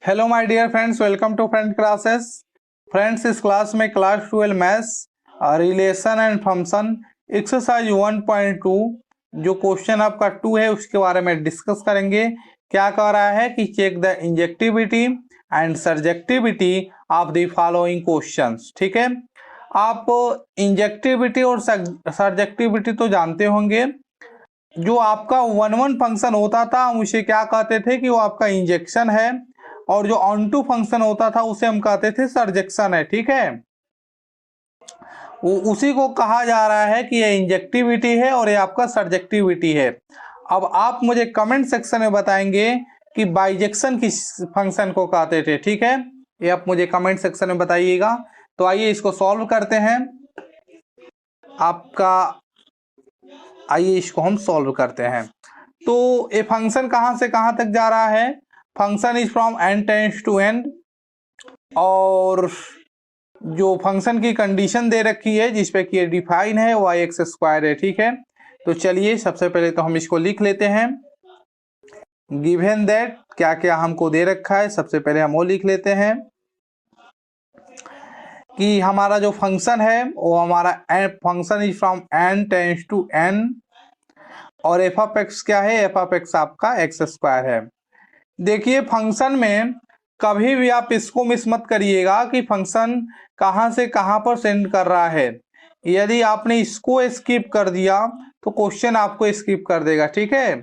Hello my dear friends, welcome to friend classes. Friends, इस class में class 12 maths relation and function exercise 1.2 जो question आपका 2 है उसके बारे में डिस्कस करेंगे। क्या कह रहा है कि check the injectivity and surjectivity of the following questions. ठीक है, आप इंजेक्टिविटी और सर्जेक्टिविटी तो जानते होंगे। जो आपका वन फंक्शन होता था हम उसे क्या कहते थे कि वो आपका इंजेक्शन है, और जो ऑन टू फंक्शन होता था उसे हम कहते थे सर्जेक्शन है। ठीक है, वो उसी को कहा जा रहा है कि ये इंजेक्टिविटी है और ये आपका सर्जेक्टिविटी है। अब आप मुझे कमेंट सेक्शन में बताएंगे कि बाइजेक्शन किस फंक्शन को कहते थे। ठीक है, ये आप मुझे कमेंट सेक्शन में बताइएगा। तो आइए इसको सॉल्व करते हैं। आइए इसको हम सॉल्व करते हैं। तो ये फंक्शन कहां से कहां तक जा रहा है? Function is from n tends to n, और जो फंक्शन की कंडीशन दे रखी है जिसपे कि ये डिफाइन है y एक्स स्क्वायर है। ठीक है, तो चलिए सबसे पहले तो हम इसको लिख लेते हैं। गिवन दैट क्या क्या हमको दे रखा है, सबसे पहले हम वो लिख लेते हैं कि हमारा जो फंक्शन है वो हमारा function is from n tends to n, और एफ ऑफ एक्स क्या है? एफ ऑफ एक्स आपका एक्स स्क्वायर है। देखिए, फंक्शन में कभी भी आप इसको मिस मत करिएगा कि फंक्शन कहां से कहां पर सेंड कर रहा है। यदि आपने इसको स्किप कर दिया तो क्वेश्चन आपको स्किप कर देगा। ठीक है,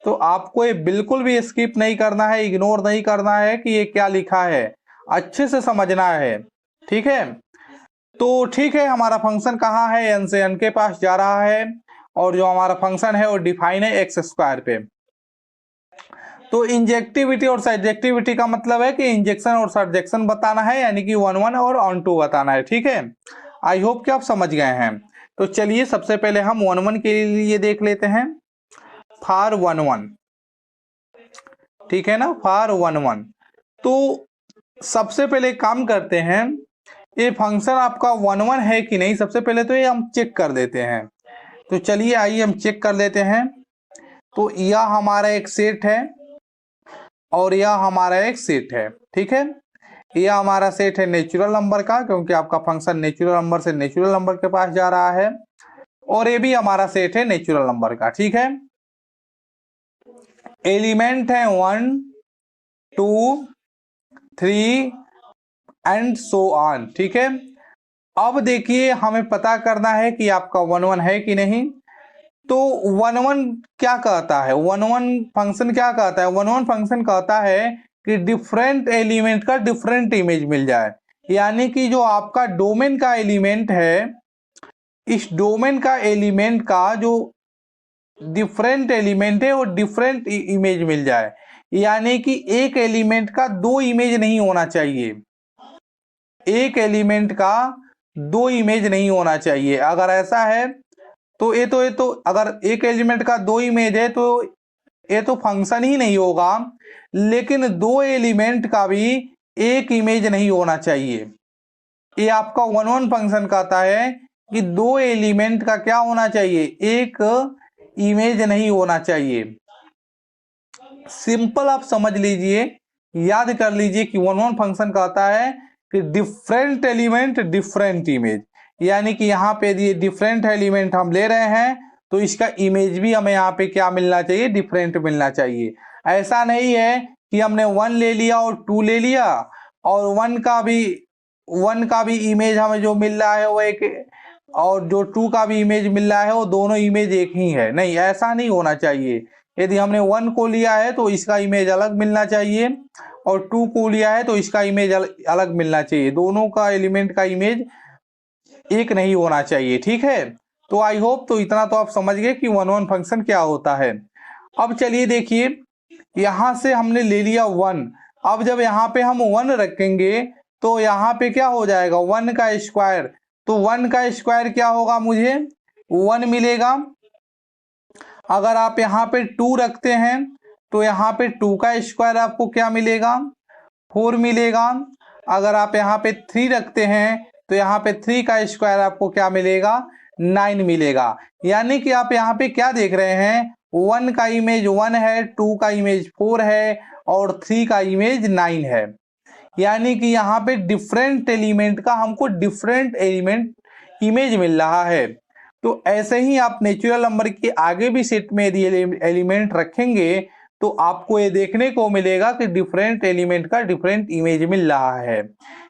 तो आपको ये बिल्कुल भी स्किप नहीं करना है, इग्नोर नहीं करना है कि ये क्या लिखा है, अच्छे से समझना है। ठीक है, तो ठीक है, हमारा फंक्शन कहाँ है? एन से एन के पास जा रहा है, और जो हमारा फंक्शन है वो डिफाइन है एक्स स्क्वायर पे। तो इंजेक्टिविटी और सर्जेक्टिविटी का मतलब है कि इंजेक्शन और सर्जेक्शन बताना है, यानी कि 1 और ऑन टू बताना है। ठीक है, आई होप कि आप समझ गए हैं। तो चलिए सबसे पहले हम 1 के लिए देख लेते हैं। फॉर 1, ठीक है ना, फॉर 1। तो सबसे पहले काम करते हैं, ये फंक्शन आपका 1 है कि नहीं, सबसे पहले तो ये हम चेक कर देते हैं। तो चलिए आइए हम चेक कर लेते हैं। तो यह हमारा एक सेट है और यह हमारा एक सेट है। ठीक है, यह हमारा सेट है नेचुरल नंबर का, क्योंकि आपका फंक्शन नेचुरल नंबर से नेचुरल नंबर के पास जा रहा है, और ये भी हमारा सेट है नेचुरल नंबर का। ठीक है, एलिमेंट है 1, 2, 3 एंड सो ऑन। ठीक है, अब देखिए हमें पता करना है कि आपका 1 है कि नहीं। तो 1 क्या कहता है? 1 फंक्शन क्या कहता है? 1 फंक्शन कहता है कि डिफरेंट एलिमेंट का डिफरेंट इमेज मिल जाए, यानी कि जो आपका डोमेन का एलिमेंट है, इस डोमेन का एलिमेंट का जो डिफरेंट एलिमेंट है वो डिफरेंट इमेज मिल जाए, यानी कि एक एलिमेंट का 2 इमेज नहीं होना चाहिए। एक एलिमेंट का 2 इमेज नहीं होना चाहिए। अगर ऐसा है तो ये तो अगर एक एलिमेंट का 2 इमेज है तो ये तो फंक्शन ही नहीं होगा। लेकिन 2 एलिमेंट का भी एक इमेज नहीं होना चाहिए। ये आपका 1 फंक्शन कहता है कि 2 एलिमेंट का क्या होना चाहिए? एक इमेज नहीं होना चाहिए। सिंपल आप समझ लीजिए, याद कर लीजिए कि 1 फंक्शन कहता है कि डिफरेंट एलिमेंट डिफरेंट इमेज, यानी कि यहाँ पे ये डिफरेंट एलिमेंट हम ले रहे हैं तो इसका इमेज भी हमें यहाँ पे क्या मिलना चाहिए? डिफरेंट मिलना चाहिए। ऐसा नहीं है कि हमने 1 ले लिया और 2 ले लिया और 1 का भी इमेज हमें जो मिल रहा है वो एक, और जो 2 का भी इमेज मिल रहा है वो दोनों इमेज एक ही है। नहीं, ऐसा नहीं होना चाहिए। यदि हमने 1 को लिया है तो इसका इमेज अलग मिलना चाहिए, और 2 को लिया है तो इसका इमेज अलग मिलना चाहिए। दोनों का एलिमेंट का इमेज एक नहीं होना चाहिए। ठीक है, तो आई होप तो इतना तो आप समझ गए कि 1 फंक्शन क्या होता है। अब चलिए देखिए, यहां से हमने ले लिया 1। अब जब यहाँ पे हम 1 रखेंगे तो यहाँ पे क्या हो जाएगा? 1 का स्क्वायर। तो 1 का स्क्वायर क्या होगा? मुझे 1 मिलेगा। अगर आप यहाँ पे 2 रखते हैं तो यहाँ पे 2 का स्क्वायर आपको क्या मिलेगा? 4 मिलेगा। अगर आप यहाँ पे 3 रखते हैं तो यहाँ पे 3 का स्क्वायर आपको क्या मिलेगा? 9 मिलेगा। यानी कि आप यहाँ पे क्या देख रहे हैं? 1 का इमेज 1 है, 2 का इमेज 4 है, और 3 का इमेज 9 है। यानी कि यहाँ पे डिफरेंट एलिमेंट का हमको डिफरेंट एलिमेंट इमेज मिल रहा है। तो ऐसे ही आप नेचुरल नंबर के आगे भी सेट में यदि एलिमेंट रखेंगे तो आपको ये देखने को मिलेगा कि डिफरेंट एलिमेंट का डिफरेंट इमेज मिल रहा है।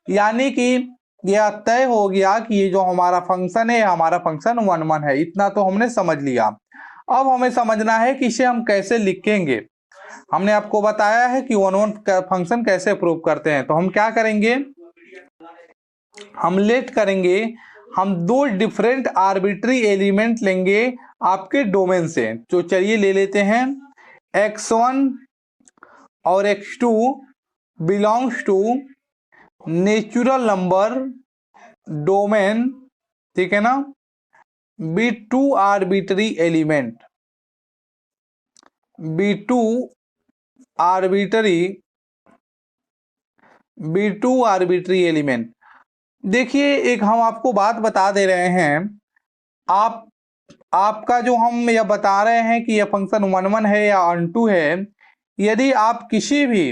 यानी कि यह तय हो गया कि ये जो हमारा फंक्शन है हमारा फंक्शन 1 1 है। इतना तो हमने समझ लिया। अब हमें समझना है कि इसे हम कैसे लिखेंगे। हमने आपको बताया है कि 1 1 फंक्शन कैसे प्रूव करते हैं। तो हम क्या करेंगे, हम लेट करेंगे, हम दो डिफरेंट आर्बिट्री एलिमेंट लेंगे आपके डोमेन से। तो चलिए ले लेते हैं x1 और x2 belongs to natural number domain, ठीक है ना, B2 arbitrary element, B2 arbitrary element. देखिए एक हम आपको बात बता दे रहे हैं, आपका जो हम यह बता रहे हैं कि यह फंक्शन 1 1 है या अनटू है, यदि आप किसी भी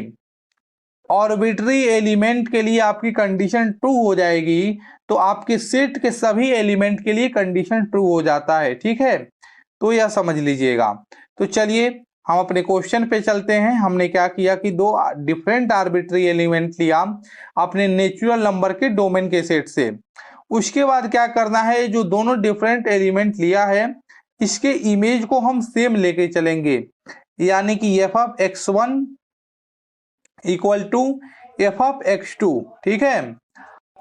आर्बिट्री एलिमेंट के लिए आपकी कंडीशन ट्रू हो जाएगी तो आपके सेट के सभी एलिमेंट के लिए कंडीशन ट्रू हो जाता है। ठीक है, तो यह समझ लीजिएगा। तो चलिए हम अपने क्वेश्चन पे चलते हैं। हमने क्या किया कि दो डिफरेंट आर्बिट्री एलिमेंट लिया अपने नेचुरल नंबर के डोमेन के सेट से। उसके बाद क्या करना है, जो दोनों डिफरेंट एलिमेंट लिया है इसके इमेज को हम सेम लेके चलेंगे। यानी कि f of x1 equal to f of x2। ठीक है,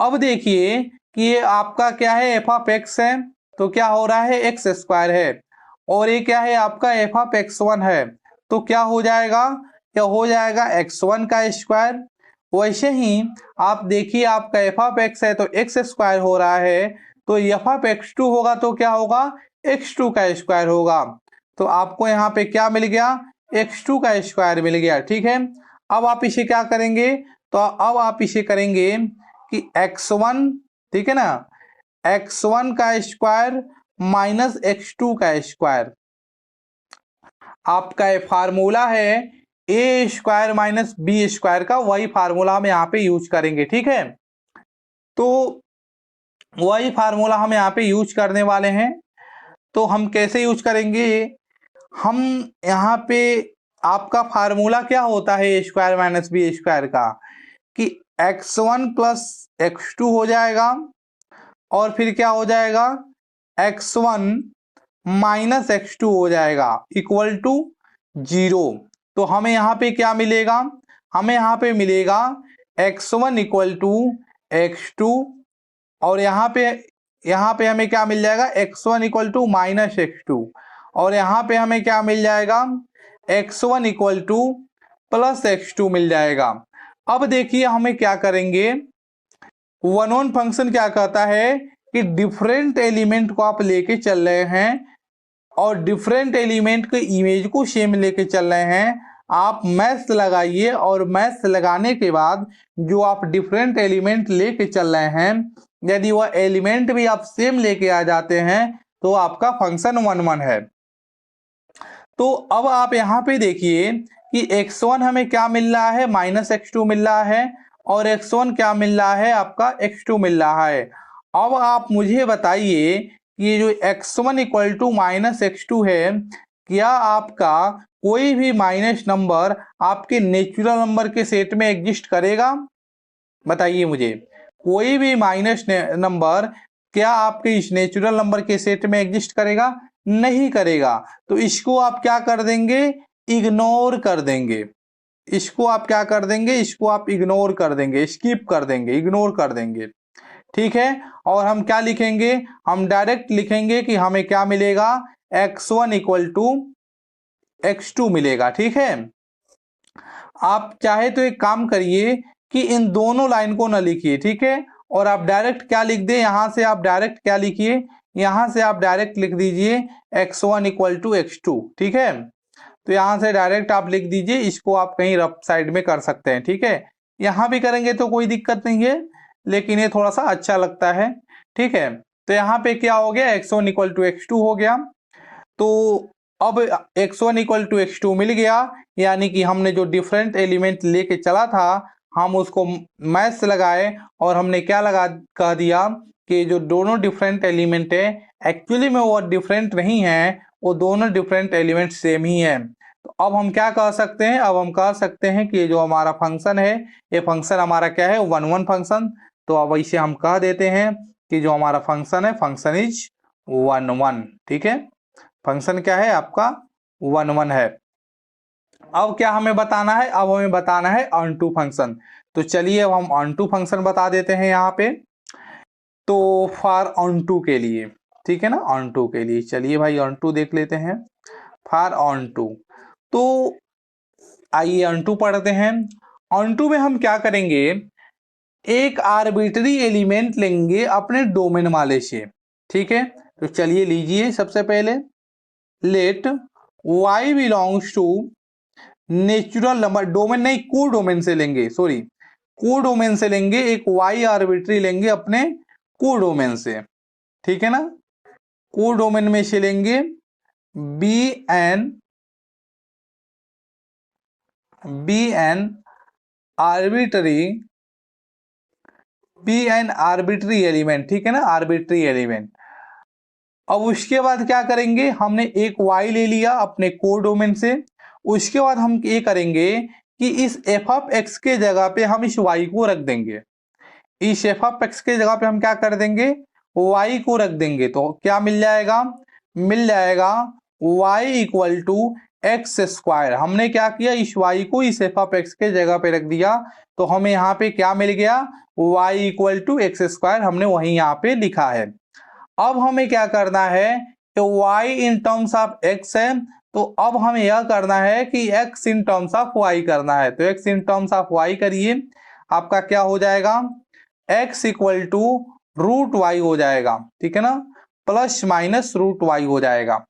अब देखिए कि ये आपका क्या है, एफ ऑफ x है तो क्या हो रहा है x स्क्वायर है, और ये क्या है आपका एफ ऑफ x1 है तो क्या हो जाएगा, क्या हो जाएगा x1 का स्क्वायर। वैसे ही आप देखिए आपका एफ ऑफ x है तो x स्क्वायर हो रहा है, तो एफ ऑफ x2 होगा तो क्या होगा, x2 का स्क्वायर होगा। तो आपको यहाँ पे क्या मिल गया, x2 का स्क्वायर मिल गया। ठीक है, अब आप इसे क्या करेंगे, तो अब आप इसे करेंगे कि x1, ठीक है ना, x1 का स्क्वायर माइनस x2 का स्क्वायर। आपका ये फार्मूला है ए स्क्वायर माइनस बी स्क्वायर का, वही फार्मूला हम यहाँ पे यूज करेंगे। ठीक है, तो वही फार्मूला हम यहाँ पे यूज करने वाले हैं। तो हम कैसे यूज करेंगे, हम यहाँ पे आपका फार्मूला क्या होता है ए स्क्वायर माइनस बी स्क्वायर का, कि x1 प्लस x2 हो जाएगा और फिर क्या हो जाएगा x1 माइनस x2 हो जाएगा इक्वल टू 0। तो हमें यहाँ पे क्या मिलेगा, हमें यहाँ पे मिलेगा x1 इक्वल टू x2, और यहाँ पे हमें क्या मिल जाएगा, x1 equal to minus x2, और यहाँ पे हमें क्या मिल जाएगा, x1 equal to plus x2 मिल जाएगा। अब देखिए हमें क्या करेंगे, 1 1 फंक्शन क्या कहता है कि डिफरेंट एलिमेंट को आप लेके चल रहे हैं और डिफरेंट एलिमेंट के इमेज को सेम लेके चल रहे हैं। आप मैथ्स लगाइए और मैथ्स लगाने के बाद जो आप डिफरेंट एलिमेंट लेके चल रहे हैं, यदि वह एलिमेंट भी आप सेम लेके आ जाते हैं तो आपका फंक्शन 1 1 है। तो अब आप यहाँ पे देखिए कि x1 हमें क्या मिल रहा है, माइनस x2 मिल रहा है, और x1 क्या मिल रहा है, आपका x2 मिल रहा है। अब आप मुझे बताइए कि ये जो x1 equal to minus x2 है, क्या आपका कोई भी माइनस नंबर आपके नेचुरल नंबर के सेट में एग्जिस्ट करेगा, बताइए मुझे। कोई भी माइनस नंबर क्या आपके इस नेचुरल नंबर के सेट में एग्जिस्ट करेगा, नहीं करेगा। तो इसको आप क्या कर देंगे, इग्नोर कर देंगे। इसको आप क्या कर देंगे, इसको आप इग्नोर कर देंगे, स्किप कर देंगे, इग्नोर कर देंगे। ठीक है, और हम क्या लिखेंगे, हम डायरेक्ट लिखेंगे कि हमें क्या मिलेगा, x1 इक्वल टू x2 मिलेगा। ठीक है, आप चाहे तो एक काम करिए कि इन दोनों लाइन को ना लिखिए, ठीक है, और आप डायरेक्ट क्या लिख दे, यहां से आप डायरेक्ट क्या लिखिए, यहां से आप डायरेक्ट लिख दीजिए x1 इक्वल टू x2। ठीक है, तो यहां से डायरेक्ट आप लिख दीजिए, इसको आप कहीं रफ साइड में कर सकते हैं। ठीक है, यहां भी करेंगे तो कोई दिक्कत नहीं है, लेकिन ये थोड़ा सा अच्छा लगता है। ठीक है, तो यहाँ पे क्या हो गया, x1 इक्वल टू x2 हो गया। तो अब x1 इक्वल टू x2 मिल गया, यानी कि हमने जो डिफरेंट एलिमेंट लेके चला था हम उसको मैथ से लगाए और हमने क्या लगा कह दिया कि जो दोनों डिफरेंट एलिमेंट है एक्चुअली में वो डिफरेंट नहीं है, वो दोनों डिफरेंट एलिमेंट सेम ही है। तो अब हम क्या कह सकते हैं, अब हम कह सकते हैं कि जो हमारा फंक्शन है ये फंक्शन हमारा क्या है 1 1 फंक्शन। तो अब इसे हम कह देते हैं कि जो हमारा फंक्शन है फंक्शन इज 1 1। ठीक है, फंक्शन क्या है आपका 1 1 है। अब क्या हमें बताना है, अब हमें बताना है ऑन टू फंक्शन। तो चलिए अब हम ऑन टू फंक्शन बता देते हैं यहाँ पे। तो फॉर ऑन टू के लिए, ठीक है ना, ऑन टू के लिए चलिए भाई ऑन टू देख लेते हैं। फॉर ऑन टू, तो आइए ऑन टू पढ़ते हैं। ऑन टू में हम क्या करेंगे, एक आर्बिट्री एलिमेंट लेंगे अपने डोमेन वाले से। ठीक है, तो चलिए लीजिए सबसे पहले let y belongs to natural number, domain नहीं को डोमेन से लेंगे, सॉरी को डोमेन से लेंगे, एक y आर्बिट्री लेंगे अपने को डोमेन से। ठीक है ना, को डोमेन में से लेंगे bn आर्बिट्री एलिमेंट। ठीक है ना, आर्बिट्री एलिमेंट। अब उसके बाद क्या करेंगे, हमने एक y ले लिया अपने को डोमेन से। उसके बाद हम ये करेंगे कि इस एफ ऑफ एक्स के जगह पे हम इस y को रख देंगे। इस एफ ऑफ एक्स के जगह पे हम क्या कर देंगे, y को रख देंगे। तो क्या मिल जाएगा, मिल जाएगा y equal to x square. हमने क्या किया, इस y को इस एफ ऑफ एक्स के जगह पे रख दिया, तो हमें यहाँ पे क्या मिल गया, y equal to x square हमने वही यहाँ पे लिखा है। अब हमें क्या करना है, तो y in terms of x है, तो अब हमें यह करना है कि x in terms of y करना है। तो x in terms of y करिए, आपका क्या हो जाएगा, x equal to root y हो जाएगा। ठीक है ना, प्लस माइनस रूट वाई हो जाएगा।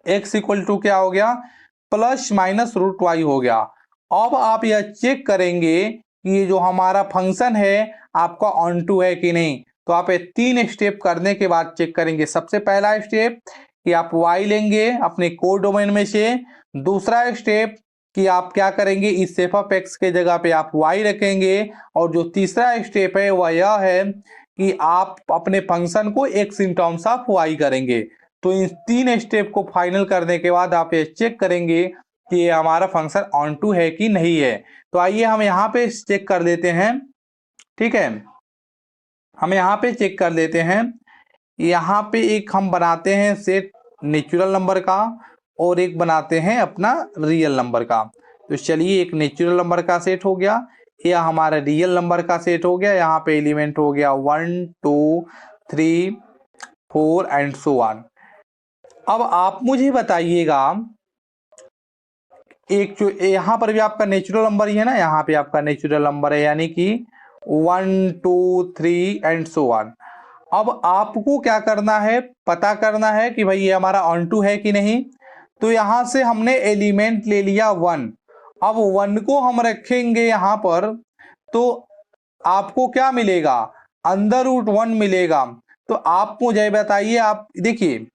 x इक्वल टू क्या हो गया, प्लस माइनस रूट वाई हो गया। अब आप यह चेक करेंगे कि ये जो हमारा फंक्शन है आपका ऑन टू है कि नहीं। तो आप ये 3 स्टेप करने के बाद चेक करेंगे। सबसे पहला स्टेप कि आप y लेंगे अपने को डोमेन में से। दूसरा स्टेप कि आप क्या करेंगे, इस एफ ऑफ एक्स के जगह पे आप y रखेंगे। और जो तीसरा स्टेप है वह यह है कि आप अपने फंक्शन को x in terms of y करेंगे। तो इन 3 स्टेप को फाइनल करने के बाद आप ये चेक करेंगे कि ये हमारा फंक्शन ऑन टू है कि नहीं है। तो आइए हम यहाँ पे चेक कर लेते हैं। ठीक है, हम यहाँ पे चेक कर लेते हैं। यहाँ पे एक हम बनाते हैं सेट नेचुरल नंबर का और एक बनाते हैं अपना रियल नंबर का। तो चलिए एक नेचुरल नंबर का सेट हो गया, या हमारा रियल नंबर का सेट हो गया। यहाँ पे एलिमेंट हो गया 1 2 3 4 एंड सो ऑन। अब आप मुझे बताइएगा, एक जो यहाँ पर भी आपका नेचुरल नंबर ही है ना, यहाँ पे आपका नेचुरल नंबर है यानी कि 1 2 3 एंड सो ऑन। अब आपको क्या करना है, पता करना है कि भाई ये हमारा ऑन टू है कि नहीं। तो यहां से हमने एलिमेंट ले लिया 1। अब 1 को हम रखेंगे यहां पर, तो आपको क्या मिलेगा, अंडर रूट 1 मिलेगा। तो आप मुझे बताइए, आप देखिए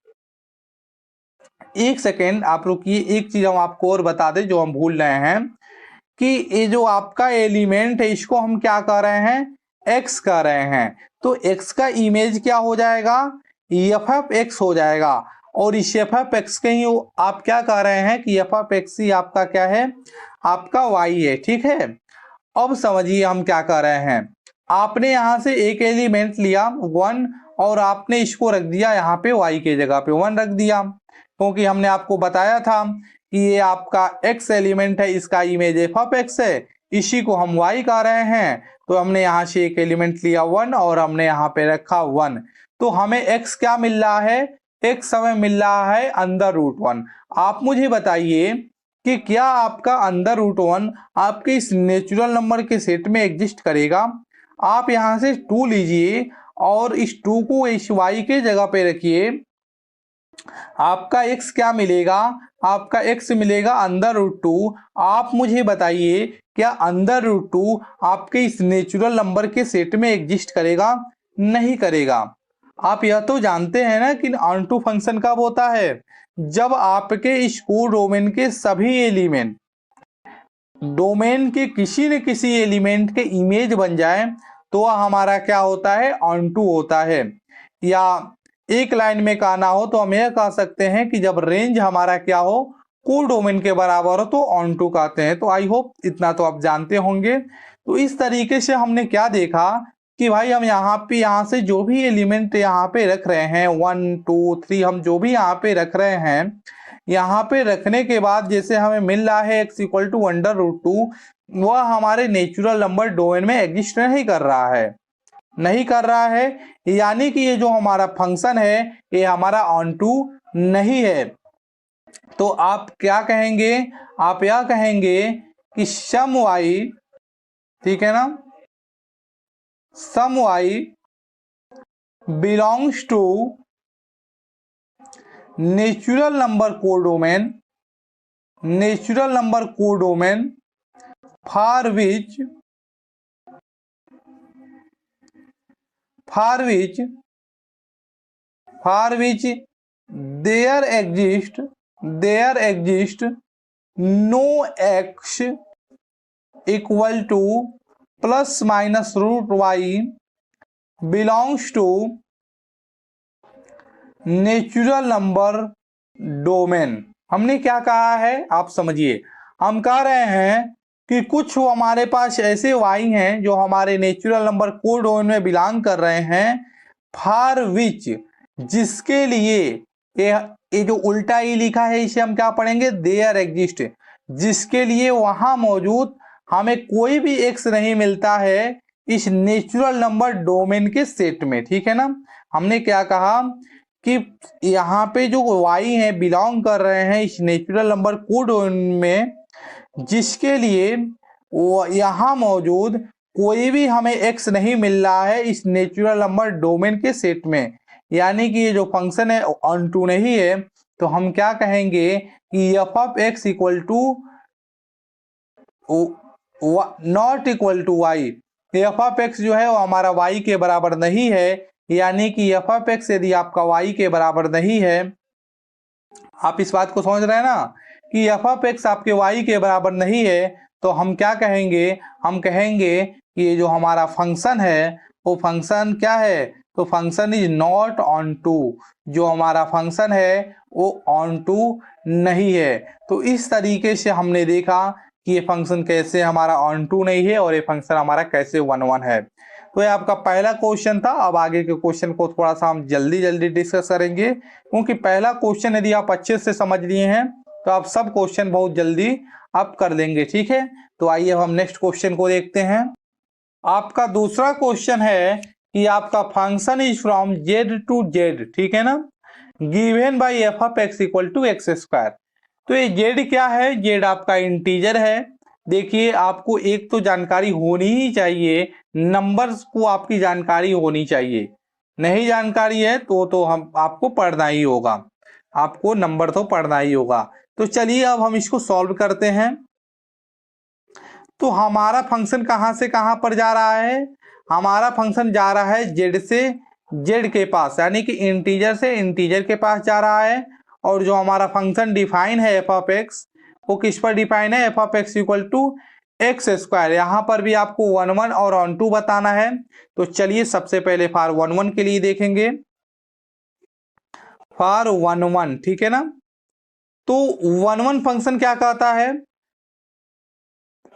एक सेकेंड आप रुकिए, एक चीज हम आपको और बता दें जो हम भूल रहे हैं कि ये जो आपका एलिमेंट है इसको हम क्या कर रहे हैं, x कर रहे हैं। तो x का इमेज क्या हो जाएगा, एफ ऑफ एक्स हो जाएगा। और इस एफ ऑफ एक्स के ही आप क्या कह रहे हैं कि एफ ऑफ एक्स ही आपका क्या है, आपका y है। ठीक है, अब समझिए हम क्या कर रहे हैं। आपने यहां से एक एलिमेंट लिया 1 और आपने इसको रख दिया यहाँ पे y के जगह पे 1 रख दिया, क्योंकि हमने आपको बताया था कि ये आपका x एलिमेंट है, इसका इमेज एफ ऑफ एक्स है, इसी को हम y कह रहे हैं। तो हमने यहाँ से एक एलिमेंट लिया 1 और हमने यहाँ पे रखा 1। तो हमें x क्या मिल रहा है, x हमें मिल रहा है अंडर रूट 1। आप मुझे बताइए कि क्या आपका अंडर रूट 1 आपके इस नेचुरल नंबर के सेट में एग्जिस्ट करेगा। आप यहाँ से 2 लीजिए और इस 2 को इस y के जगह पे रखिए, आपका x क्या मिलेगा, आपका x मिलेगा अंडर रूट 2। आप मुझे बताइए क्या अंडर रूट 2 आपके इस नेचुरल नंबर के सेट में एग्जिस्ट करेगा, नहीं करेगा। आप यह तो जानते हैं ना कि ऑन टू फंक्शन कब होता है, जब आपके इस कोडोमेन के सभी एलिमेंट डोमेन के किसी न किसी एलिमेंट के इमेज बन जाए तो वह हमारा क्या होता है, ऑनटू होता है। या एक लाइन में कहना हो तो हम यह कह सकते हैं कि जब रेंज हमारा क्या हो, कोडोमेन के बराबर हो तो ऑनटू कहते हैं। तो आई होप इतना तो आप जानते होंगे। तो इस तरीके से हमने क्या देखा कि भाई हम यहाँ से जो भी एलिमेंट यहाँ पे रख रहे हैं 1 2 3 हम जो भी यहाँ पे रख रहे हैं, यहाँ पे रखने के बाद जैसे हमें मिल रहा है x equal to under root 2, वह हमारे नेचुरल नंबर डोमेन में एग्जिस्ट नहीं कर रहा है, यानी कि ये जो हमारा फंक्शन है ये हमारा ऑनटू नहीं है। तो आप क्या कहेंगे, आप यह कहेंगे कि सम y, ठीक है ना, some y belongs to natural number codomain for which there exist no x equal to plus minus root y belongs to natural number domain. हमने क्या कहा है आप समझिए, हम कह रहे हैं कि कुछ हमारे पास ऐसे y हैं जो हमारे नेचुरल नंबर कोड डोमेन में बिलोंग कर रहे हैं, फॉर विच, जिसके लिए ये जो उल्टा ही लिखा है इसे हम क्या पढ़ेंगे, देयर एग्जिस्ट, जिसके लिए वहां मौजूद हमें कोई भी x नहीं मिलता है इस नेचुरल नंबर डोमेन के सेट में। ठीक है ना, हमने क्या कहा कि यहाँ पे जो y है बिलोंग कर रहे हैं इस नेचुरल नंबर कोड डोमेन में, जिसके लिए वो यहाँ मौजूद कोई भी हमें x नहीं मिल रहा है इस नेचुरल नंबर डोमेन के सेट में, यानी कि ये जो फंक्शन है ऑनटू नहीं है। तो हम क्या कहेंगे कि f of x equal to not equal to y, f of x जो है वो हमारा y के बराबर नहीं है, यानी कि एफ ऑफ एक्स यदि आपका y के बराबर नहीं है, आप इस बात को समझ रहे हैं ना कि एफ ऑफ एक्स आपके y के बराबर नहीं है, तो हम क्या कहेंगे, हम कहेंगे कि ये जो हमारा फंक्शन है वो फंक्शन क्या है, तो function is not onto, जो हमारा फंक्शन है वो ऑन टू नहीं है। तो इस तरीके से हमने देखा कि ये फंक्शन कैसे हमारा ऑन टू नहीं है और ये फंक्शन हमारा कैसे 1 1 है। तो ये आपका पहला क्वेश्चन था। अब आगे के क्वेश्चन को थोड़ा सा हम जल्दी डिस्कस करेंगे, क्योंकि पहला क्वेश्चन यदि आप अच्छे से समझ लिए हैं तो आप सब क्वेश्चन बहुत जल्दी आप कर लेंगे। ठीक है, तो आइए हम नेक्स्ट क्वेश्चन को देखते हैं। आपका दूसरा क्वेश्चन है कि आपका function is from Z to Z, ठीक है ना, given by f of x equal to x square. तो ये जेड क्या है, जेड आपका इंटीजर है। देखिए आपको एक तो जानकारी होनी ही चाहिए, नंबर्स को आपकी जानकारी होनी चाहिए, नहीं जानकारी है तो हम आपको पढ़ना ही होगा, आपको नंबर तो पढ़ना ही होगा। तो चलिए अब हम इसको सॉल्व करते हैं। तो हमारा फंक्शन कहां से कहां पर जा रहा है, हमारा फंक्शन जा रहा है जेड से जेड के पास, यानी कि इंटीजर से इंटीजर के पास जा रहा है। और जो हमारा फंक्शन डिफाइन है एफ ऑफ एक्स, वो किस पर डिफाइन है, f of x equal to x square. यहाँ पर भी आपको 1 1 और ऑन टू बताना है। तो चलिए सबसे पहले फॉर 1 1 के लिए देखेंगे, फॉर 1 1, ठीक है ना। तो 1 1 फंक्शन क्या कहता है,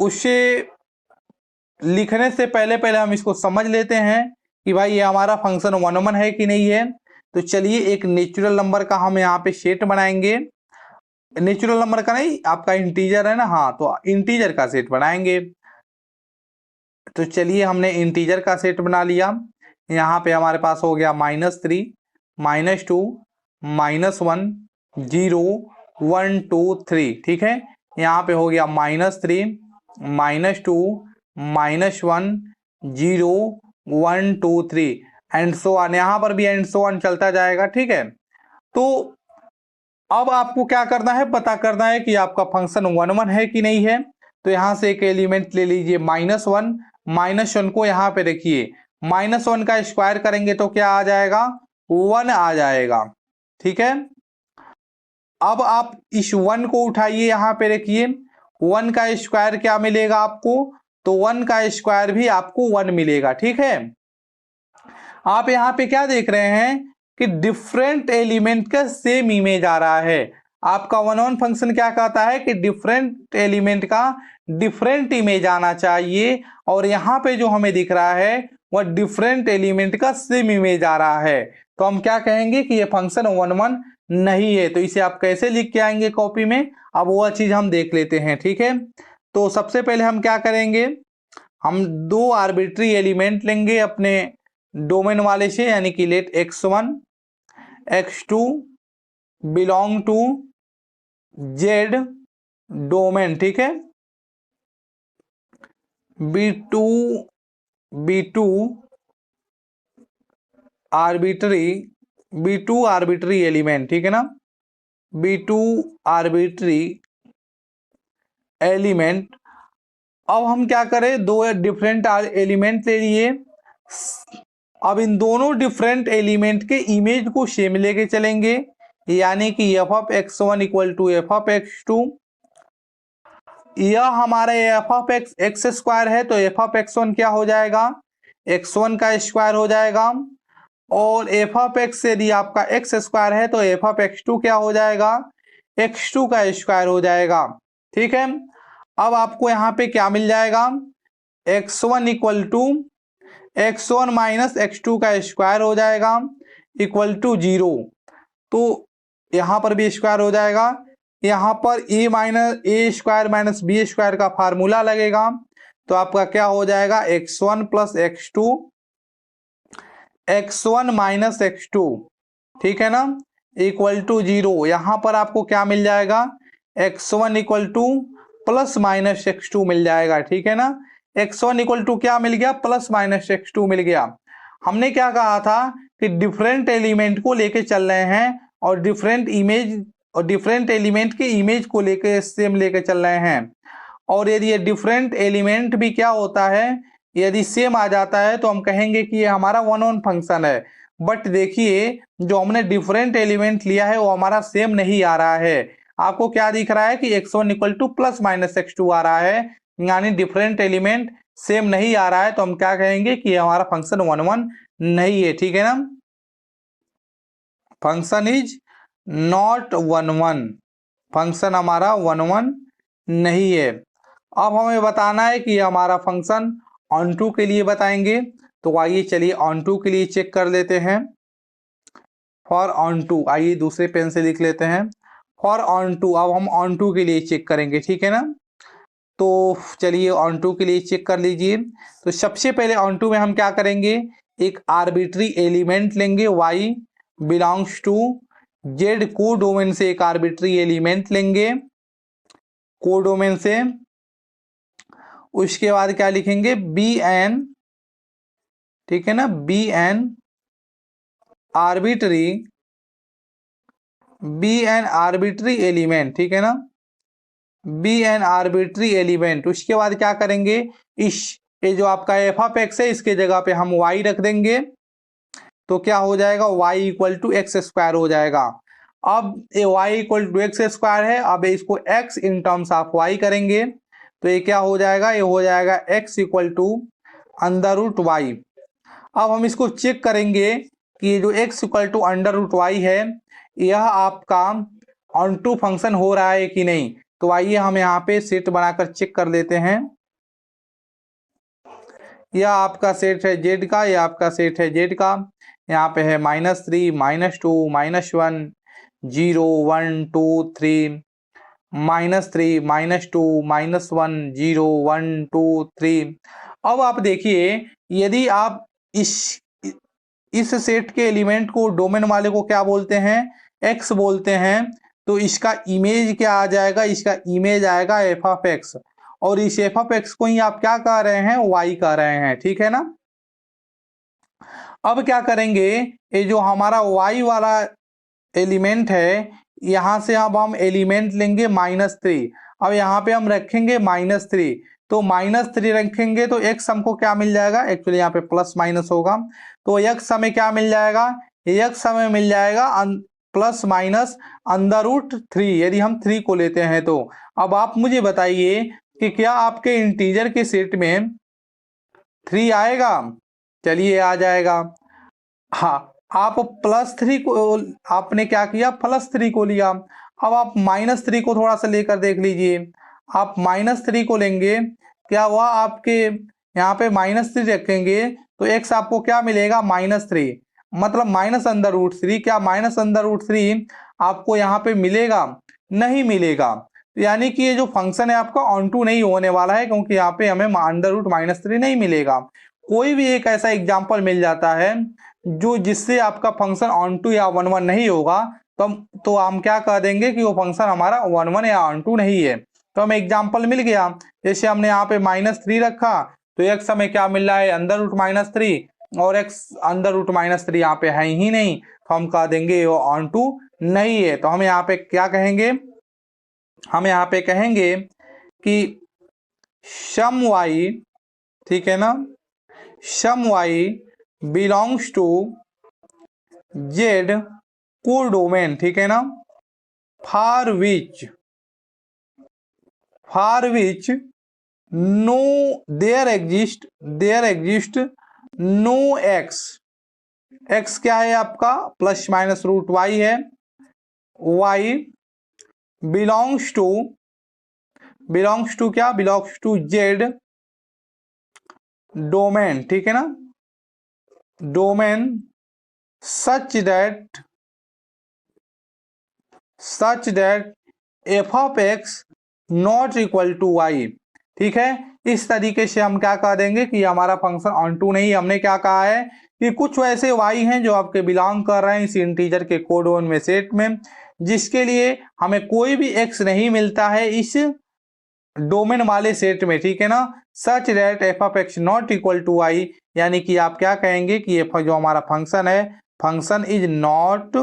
उसे लिखने से पहले हम इसको समझ लेते हैं कि भाई ये हमारा फंक्शन 1 1 है कि नहीं है। तो चलिए एक नेचुरल नंबर का हम यहाँ पे सेट बनाएंगे, नेचुरल नंबर का नहीं, आपका इंटीजर है ना, हाँ, तो इंटीजर का सेट बनाएंगे। तो चलिए हमने इंटीजर का सेट बना लिया। यहाँ पे हमारे पास हो गया -3 -2 -1 0 1 2 3, ठीक है। यहाँ पे हो गया -3 -2 -1 0 1 2 3 एंड सो ऑन, यहाँ पर भी एंड सो ऑन चलता जाएगा, ठीक है। तो अब आपको क्या करना है, पता करना है कि आपका फंक्शन 1 1 है कि नहीं है। तो यहाँ से एक एलिमेंट ले लीजिए -1, -1 को यहाँ पे देखिए, -1 का स्क्वायर करेंगे तो क्या आ जाएगा, 1 आ जाएगा, ठीक है। अब आप इस 1 को उठाइए, यहाँ पे रखिए, 1 का स्क्वायर क्या मिलेगा आपको, तो 1 का स्क्वायर भी आपको 1 मिलेगा। ठीक है, आप यहाँ पे क्या देख रहे हैं कि डिफरेंट एलिमेंट का सेम इमेज आ रहा है। आपका वन वन फंक्शन क्या कहता है कि डिफरेंट एलिमेंट का डिफरेंट इमेज आना चाहिए, और यहाँ पे जो हमें दिख रहा है वह डिफरेंट एलिमेंट का सेम इमेज आ रहा है। तो हम क्या कहेंगे कि ये फंक्शन वन वन नहीं है। तो इसे आप कैसे लिख के आएंगे कॉपी में, अब वह चीज हम देख लेते हैं। ठीक है, तो सबसे पहले हम क्या करेंगे, हम दो आर्बिट्री एलिमेंट लेंगे अपने डोमेन वाले से, यानी कि let x1 x2 belong to Z domain. ठीक है, b2 आर्बिट्री एलिमेंट। ठीक है ना, b2 आर्बिट्री एलिमेंट। अब हम क्या करें, दो डिफरेंट एलिमेंट ले लिए, अब इन दोनों डिफरेंट एलिमेंट के इमेज को सेम लेके चलेंगे, यानी कि f of x1 equal to f of x2। यह हमारा एफ ऑफ एक्स स्क्वायर है, तो एफ ऑफ x1 क्या हो जाएगा, x1 का स्क्वायर हो जाएगा, और एफ ऑफ एक्स यदि आपका एक्स स्क्वायर है तो एफ ऑफ x2 क्या हो जाएगा, x2 का स्क्वायर हो जाएगा। ठीक है, अब आपको यहाँ पे क्या मिल जाएगा, x1 equal to x1 minus x2 का स्क्वायर हो जाएगा इक्वल टू 0। तो यहाँ पर भी स्क्वायर हो जाएगा, यहाँ पर ए स्क्वायर माइनस बी स्क्वायर का फार्मूला लगेगा, तो आपका क्या हो जाएगा, x1 plus x2 x1 minus x2। ठीक है ना, इक्वल टू 0। यहाँ पर आपको क्या मिल जाएगा, x1 equal to plus minus x2 मिल जाएगा। ठीक है ना, x1 इक्वल टू क्या मिल गया, प्लस माइनस x2 मिल गया। हमने क्या कहा था कि डिफरेंट एलिमेंट को लेके चल रहे हैं, और डिफरेंट इमेज और डिफरेंट एलिमेंट के इमेज को लेके सेम लेके चल रहे हैं। और यदि ये डिफरेंट एलिमेंट भी क्या होता है, यदि सेम आ जाता है तो हम कहेंगे कि ये हमारा वन वन फंक्शन है। बट देखिए, जो हमने डिफरेंट एलिमेंट लिया है वो हमारा सेम नहीं आ रहा है। आपको क्या दिख रहा है कि x1 equal to plus minus x2 आ रहा है, यानी डिफरेंट एलिमेंट सेम नहीं आ रहा है, तो हम क्या कहेंगे कि हमारा फंक्शन वन वन नहीं है। ठीक है ना, function is not one one, function हमारा वन वन नहीं है। अब हमें बताना है कि हमारा फंक्शन ऑन टू के लिए बताएंगे, तो आइए चलिए ऑन टू के लिए चेक कर लेते हैं। फॉर ऑन टू, आइए दूसरे पेन से लिख लेते हैं, फॉर ऑन टू। अब हम ऑन टू के लिए चेक करेंगे। ठीक है ना, तो चलिए ऑन टू के लिए चेक कर लीजिए। तो सबसे पहले ऑन टू में हम क्या करेंगे, एक आर्बिट्री एलिमेंट लेंगे y बिलोंग्स टू जेड, को डोमेन से एक आर्बिट्री एलिमेंट लेंगे को डोमेन से। उसके बाद क्या लिखेंगे, बी एन, ठीक है ना, बी एन आर्बिट्री एलिमेंट। ठीक है ना, बी एन आर्बिट्री एलिमेंट। उसके बाद क्या करेंगे, इस ये जो आपका एफ ऑफ एक्स है इसके जगह पे हम y रख देंगे, तो क्या हो जाएगा, y equal to x square हो जाएगा। अब ये y equal to x square है, अब इसको x in terms of y करेंगे, तो ये क्या हो जाएगा, ये हो जाएगा x equal to under root y. अब हम इसको चेक करेंगे कि ये जो x equal to under root y है, यह आपका ऑन टू फंक्शन हो रहा है कि नहीं। तो आइए हम यहाँ पे सेट बनाकर चेक कर लेते हैं। यह आपका सेट है जेड का, यह आपका सेट है जेड का। यहाँ पे है -3 -2 -1 0 1 2 3 -3 -2 -1 0 1 2 3। अब आप देखिए, यदि आप इस सेट के एलिमेंट को डोमेन वाले को क्या बोलते हैं, x बोलते हैं, तो इसका इमेज क्या आ जाएगा, इसका इमेज आएगा एफ ऑफ एक्स, और इस एफ ऑफ एक्स को ही आप क्या कह रहे हैं, y कह रहे हैं। ठीक है ना, अब क्या करेंगे, ये जो हमारा y वाला एलिमेंट है, यहाँ से अब हम एलिमेंट लेंगे -3। अब यहाँ पे हम रखेंगे -3, तो -3 रखेंगे तो x हमको क्या मिल जाएगा, एक्चुअली यहाँ पे प्लस माइनस होगा, तो x हमें क्या मिल जाएगा, x हमें मिल जाएगा प्लस माइनस √3, यदि हम 3 को लेते हैं तो। अब आप मुझे बताइए कि क्या आपके इंटीजर के सेट में 3 आएगा? चलिए आ जाएगा। हाँ, आप +3 को आपने क्या किया, +3 को लिया। अब आप -3 को थोड़ा सा लेकर देख लीजिए। आप -3 को लेंगे, क्या हुआ, आपके यहाँ पे -3 रखेंगे तो x आपको क्या मिलेगा, -3, मतलब -√3। क्या -√3 आपको यहाँ पे मिलेगा? नहीं मिलेगा। यानी कि ये जो फंक्शन है आपका ऑन टू नहीं होने वाला है, क्योंकि यहाँ पे हमें √-3 नहीं मिलेगा। कोई भी एक ऐसा एग्जाम्पल मिल जाता है जो जिससे आपका फंक्शन ऑन टू या 1 1 नहीं होगा, तो हम क्या कह देंगे कि वो फंक्शन हमारा 1 1 या ऑन टू नहीं है। तो हमें एग्जाम्पल मिल गया। जैसे हमने यहाँ पे -3 रखा तो x हमें क्या मिल रहा है, √-3, और x √-3 यहाँ पे है ही नहीं, तो हम कह देंगे वो ऑन टू नहीं है। तो हम यहाँ पे क्या कहेंगे, हम यहाँ पे कहेंगे कि सम y, ठीक है ना, some y belongs to z codomain, ठीक है ना, for which no there exist no x क्या है आपका, ±√y है, y बिलोंग्स टू क्या, बिलोंग्स टू z डोमेन, ठीक है ना, domain such that f of x not equal to y, ठीक है। इस तरीके से हम क्या कह देंगे कि हमारा फंक्शन ऑन टू नहीं। हमने क्या कहा है कि कुछ वैसे y हैं जो आपके बिलोंग कर रहे हैं इस इंटीजर के कोड वन में सेट में, जिसके लिए हमें कोई भी x नहीं मिलता है इस डोमेन वाले सेट में, ठीक है ना, such that f of x not equal to y, यानी कि आप क्या कहेंगे कि ये जो हमारा फंक्शन है, function is not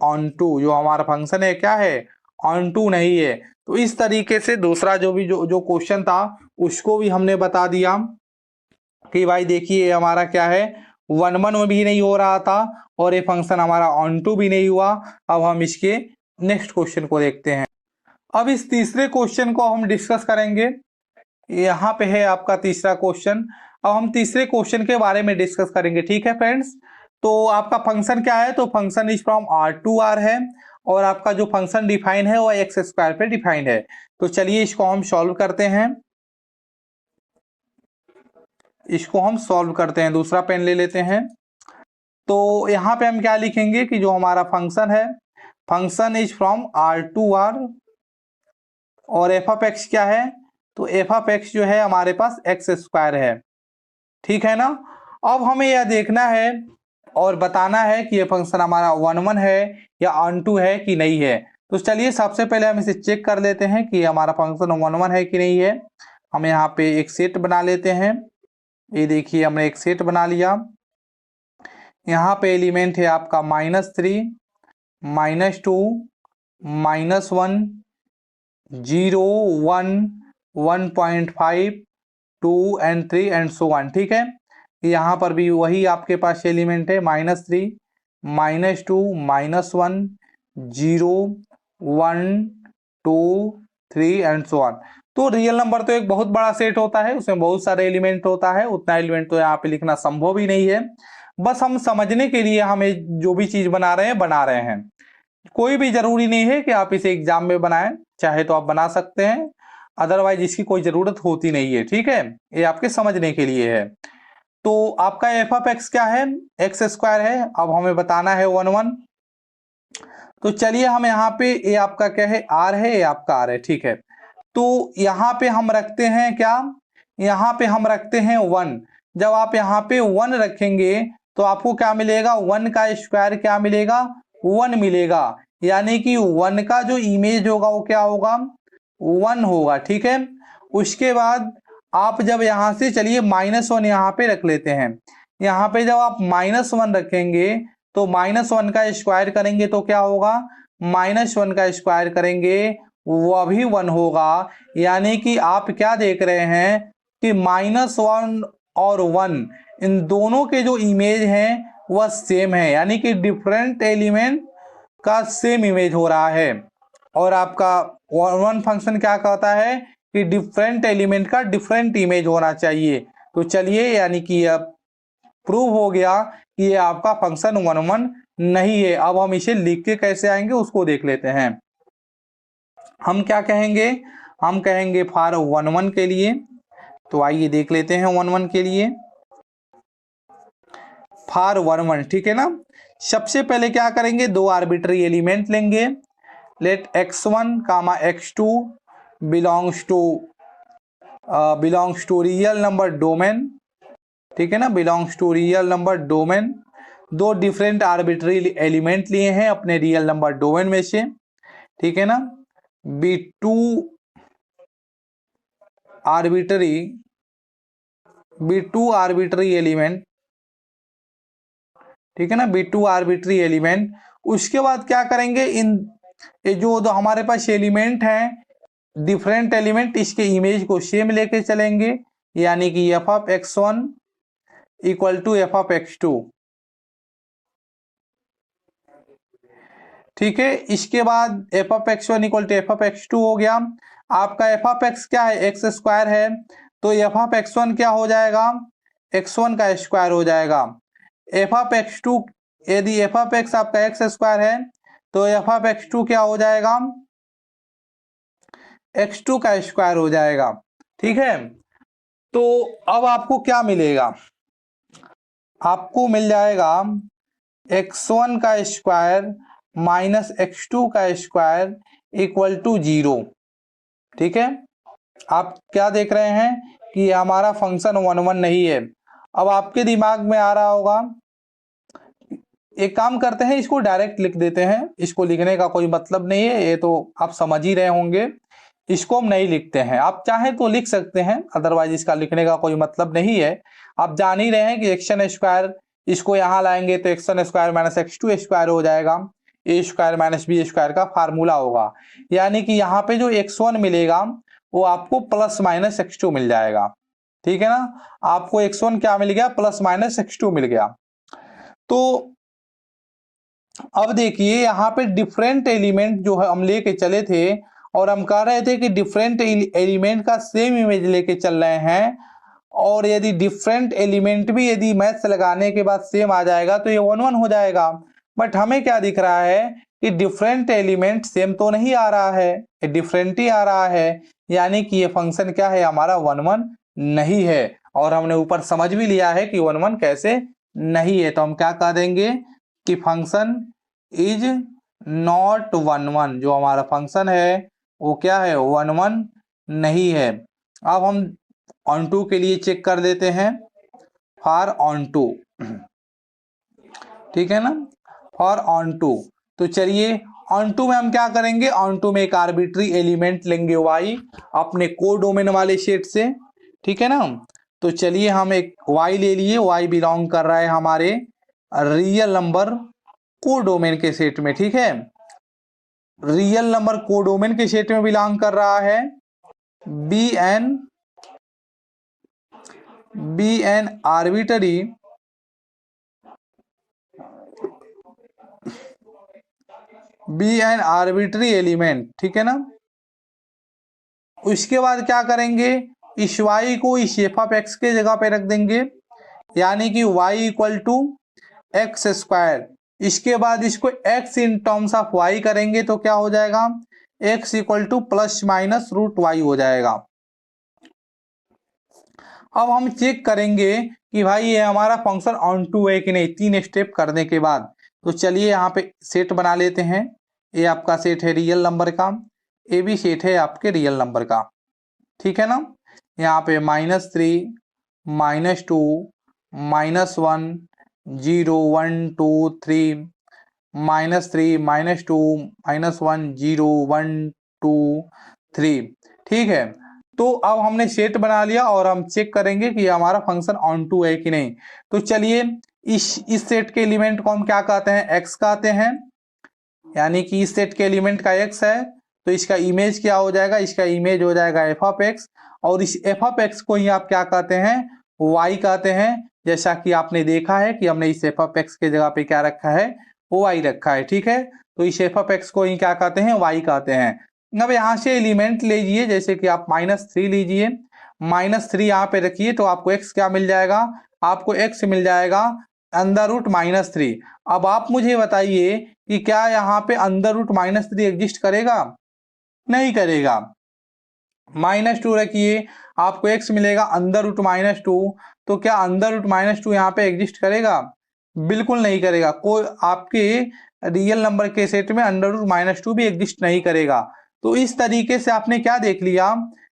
onto, जो हमारा फंक्शन है क्या है, ऑन टू नहीं है। तो इस तरीके से दूसरा जो क्वेश्चन था उसको भी हमने बता दिया कि भाई देखिए हमारा क्या है, 1 1 भी नहीं हो रहा था और ये फंक्शन हमारा ऑन टू भी नहीं हुआ। अब हम इसके नेक्स्ट क्वेश्चन को देखते हैं। अब इस तीसरे क्वेश्चन को हम डिस्कस करेंगे। यहाँ पे है आपका तीसरा क्वेश्चन। अब हम तीसरे क्वेश्चन के बारे में डिस्कस करेंगे, ठीक है फ्रेंड्स। तो आपका फंक्शन क्या है, तो function is from R to R है, और आपका जो फंक्शन डिफाइन है वो x² पे डिफाइंड है। तो चलिए इसको हम सॉल्व करते हैं, दूसरा पेन ले लेते हैं। तो यहाँ पे हम क्या लिखेंगे कि जो हमारा फंक्शन है, function is from R to R, और f ऑफ x क्या है, तो f ऑफ x जो है हमारे पास x² है, ठीक है ना। अब हमें यह देखना है और बताना है कि ये फंक्शन हमारा 1 1 है या ऑन टू है कि नहीं है। तो चलिए सबसे पहले हम इसे चेक कर लेते हैं कि हमारा फंक्शन 1 1 है कि नहीं है। हम यहाँ पे एक सेट बना लेते हैं। ये देखिए हमने एक सेट बना लिया। यहाँ पे एलिमेंट है आपका -3, -2, -1, 0, 1, 1.5, 2 and 3 एंड सो ऑन, ठीक है। यहाँ पर भी वही आपके पास एलिमेंट है, -3, -2, -1, 0, 1, 2, 3 एंड सो ऑन। तो रियल नंबर तो एक बहुत बड़ा सेट होता है, उसमें बहुत सारे एलिमेंट होता है, उतना एलिमेंट तो यहाँ पे लिखना संभव ही नहीं है। बस हम समझने के लिए हमें जो भी चीज बना रहे हैं। कोई भी जरूरी नहीं है कि आप इसे एग्जाम में बनाएं, चाहे तो आप बना सकते हैं, अदरवाइज इसकी कोई जरूरत होती नहीं है, ठीक है। ये आपके समझने के लिए है। तो आपका f ऑफ x क्या है, x² है। अब हमें बताना है 1 1। तो चलिए हम यहाँ पे, ये आपका क्या है, r है, ये आपका r है, ठीक है। तो यहाँ पे हम रखते हैं क्या, यहाँ पे हम रखते हैं 1। जब आप यहाँ पे 1 रखेंगे तो आपको क्या मिलेगा, 1 का स्क्वायर क्या मिलेगा, 1 मिलेगा। यानी कि 1 का जो इमेज होगा वो क्या होगा, 1 होगा, ठीक है। उसके बाद आप जब यहाँ से, चलिए -1 यहाँ पे रख लेते हैं। यहाँ पे जब आप -1 रखेंगे तो -1 का स्क्वायर करेंगे तो क्या होगा, -1 का स्क्वायर करेंगे वह भी 1 होगा। यानी कि आप क्या देख रहे हैं कि -1 और 1 इन दोनों के जो इमेज हैं वह सेम है, यानी कि डिफरेंट एलिमेंट का सेम इमेज हो रहा है। और आपका वन फंक्शन क्या कहता है कि डिफरेंट एलिमेंट का डिफरेंट इमेज होना चाहिए। तो चलिए, यानी कि यह प्रूव हो गया कि ये आपका फंक्शन वन वन नहीं है। अब हम इसे लिख के कैसे आएंगे उसको देख लेते हैं। हम क्या कहेंगे, हम कहेंगे फॉर वन वन के लिए, तो आइए देख लेते हैं वन वन के लिए। फॉर वन वन, ठीक है ना। सबसे पहले क्या करेंगे, दो आर्बिट्री एलिमेंट लेंगे। Let x1 comma x2 belongs to real number domain, ठीक है ना, belongs to real number domain. दो डिफरेंट आर्बिट्री एलिमेंट लिए हैं अपने रियल नंबर डोमेन में से, ठीक है ना। B2 आर्बिट्री एलिमेंट, ठीक है ना, B2 आर्बिट्री एलिमेंट। उसके बाद क्या करेंगे, इन ये जो हमारे पास एलिमेंट हैं डिफरेंट एलिमेंट, इसके इमेज को सेम लेके चलेंगे, यानी कि f of x1 equal to f of x2, ठीक है। इसके बाद f of x1 equal to f of x2 हो गया। आपका f ऑफ x क्या है, एक्स स्क्वायर है, तो f ऑफ x1 क्या हो जाएगा, x1 का स्क्वायर हो जाएगा। f ऑफ x2, यदि f ऑफ x आपका एक्स स्क्वायर है तो f ऑफ x2 क्या हो जाएगा, x2 का स्क्वायर हो जाएगा, ठीक है। तो अब आपको क्या मिलेगा, आपको मिल जाएगा x1 का स्क्वायर माइनस x2 का स्क्वायर इक्वल टू 0, ठीक है। आप क्या देख रहे हैं कि हमारा फंक्शन वन वन नहीं है। अब आपके दिमाग में आ रहा होगा, एक काम करते हैं, इसको डायरेक्ट लिख देते हैं, इसको लिखने का कोई मतलब नहीं है, ये तो आप समझ ही रहे होंगे। इसको हम नहीं लिखते हैं, आप चाहें तो लिख सकते हैं, अदरवाइज इसका लिखने का कोई मतलब नहीं है। आप जान ही रहे हैं कि एक्शन स्क्वायर, इसको यहाँ लाएंगे तो action square minus x2 square हो जाएगा, ए स्क्वायर माइनस बी स्क्वायर का फार्मूला होगा। यानी कि यहाँ पे जो x1 मिलेगा वो आपको प्लस माइनस x2 मिल जाएगा, ठीक है ना। आपको x1 क्या मिल गया, प्लस माइनस x2 मिल गया। तो अब देखिए यहाँ पे डिफरेंट एलिमेंट जो है हम लेके चले थे, और हम कह रहे थे कि डिफरेंट एलिमेंट का सेम इमेज लेके चल रहे हैं, और यदि डिफरेंट एलिमेंट भी यदि मैथ्स लगाने के बाद सेम आ जाएगा तो ये वन वन हो जाएगा। बट हमें क्या दिख रहा है कि डिफरेंट एलिमेंट सेम तो नहीं आ रहा है, ये डिफरेंट ही आ रहा है, यानी कि ये फंक्शन क्या है, हमारा वन वन नहीं है। और हमने ऊपर समझ भी लिया है कि वन वन कैसे नहीं है, तो हम क्या कह देंगे कि function is not one one, जो हमारा फंक्शन है वो क्या है, वन वन नहीं है। अब हम ऑन टू के लिए चेक कर देते हैं, फॉर ऑन टू, ठीक है ना, फॉर ऑन टू। तो चलिए ऑन टू में हम क्या करेंगे, ऑन टू में एक आर्बिट्री एलिमेंट लेंगे y अपने को डोमेन वाले सेट से, ठीक है ना। तो चलिए हम एक y ले लिए, y बिलोंग कर रहा है हमारे रियल नंबर को डोमेन के सेट में, ठीक है। रियल नंबर को डोमेन के सेट में बिलोंग कर रहा है बी एन आर्बिट्री एलिमेंट, ठीक है ना। उसके बाद क्या करेंगे, इस y को इस एफ ऑफ एक्स के जगह पे रख देंगे, यानी कि y equal to x square. इसके बाद इसको x in terms of y करेंगे तो क्या हो जाएगा, x equal to plus minus root y हो जाएगा। अब हम चेक करेंगे कि भाई ये हमारा फंक्शन ऑन टू है कि नहीं, तीन स्टेप करने के बाद। तो चलिए यहाँ पे सेट बना लेते हैं, ये आपका सेट है रियल नंबर का, ये भी सेट है आपके रियल नंबर का, ठीक है ना। यहाँ पे -3 -2 -1 0 1 2 3 -3 -2 -1 0 1 2 3, ठीक है। तो अब हमने सेट बना लिया और हम चेक करेंगे कि हमारा फंक्शन ऑन टू है कि नहीं। तो चलिए इस सेट के एलिमेंट को हम क्या कहते हैं, एक्स कहते हैं, यानी कि इस सेट के एलिमेंट का एक्स है, तो इसका इमेज क्या हो जाएगा, इसका इमेज हो जाएगा एफ ऑफ एक्स, और इस एफ ऑफ एक्स को ही आप क्या कहते हैं, वाई कहते हैं, जैसा कि आपने देखा है कि हमने इस एफ ऑफ एक्स के जगह पे क्या रखा है, वाई रखा है, ठीक है। तो इस एफ ऑफ एक्स को ही क्या कहते हैं, वाई कहते हैं। अब यहाँ से एलिमेंट लीजिए, जैसे कि आप -3 लीजिए, -3 यहाँ पे रखिए तो आपको एक्स क्या मिल जाएगा, आपको एक्स मिल जाएगा √-3। अब आप मुझे बताइए कि क्या यहाँ पे √-3 एग्जिस्ट करेगा, नहीं करेगा। -2 रखिए, आपको x मिलेगा √-2, तो क्या √-2 यहाँ पे एग्जिस्ट करेगा, बिल्कुल नहीं करेगा। कोई आपके रियल नंबर के सेट में √-2 भी एग्जिस्ट नहीं करेगा। तो इस तरीके से आपने क्या देख लिया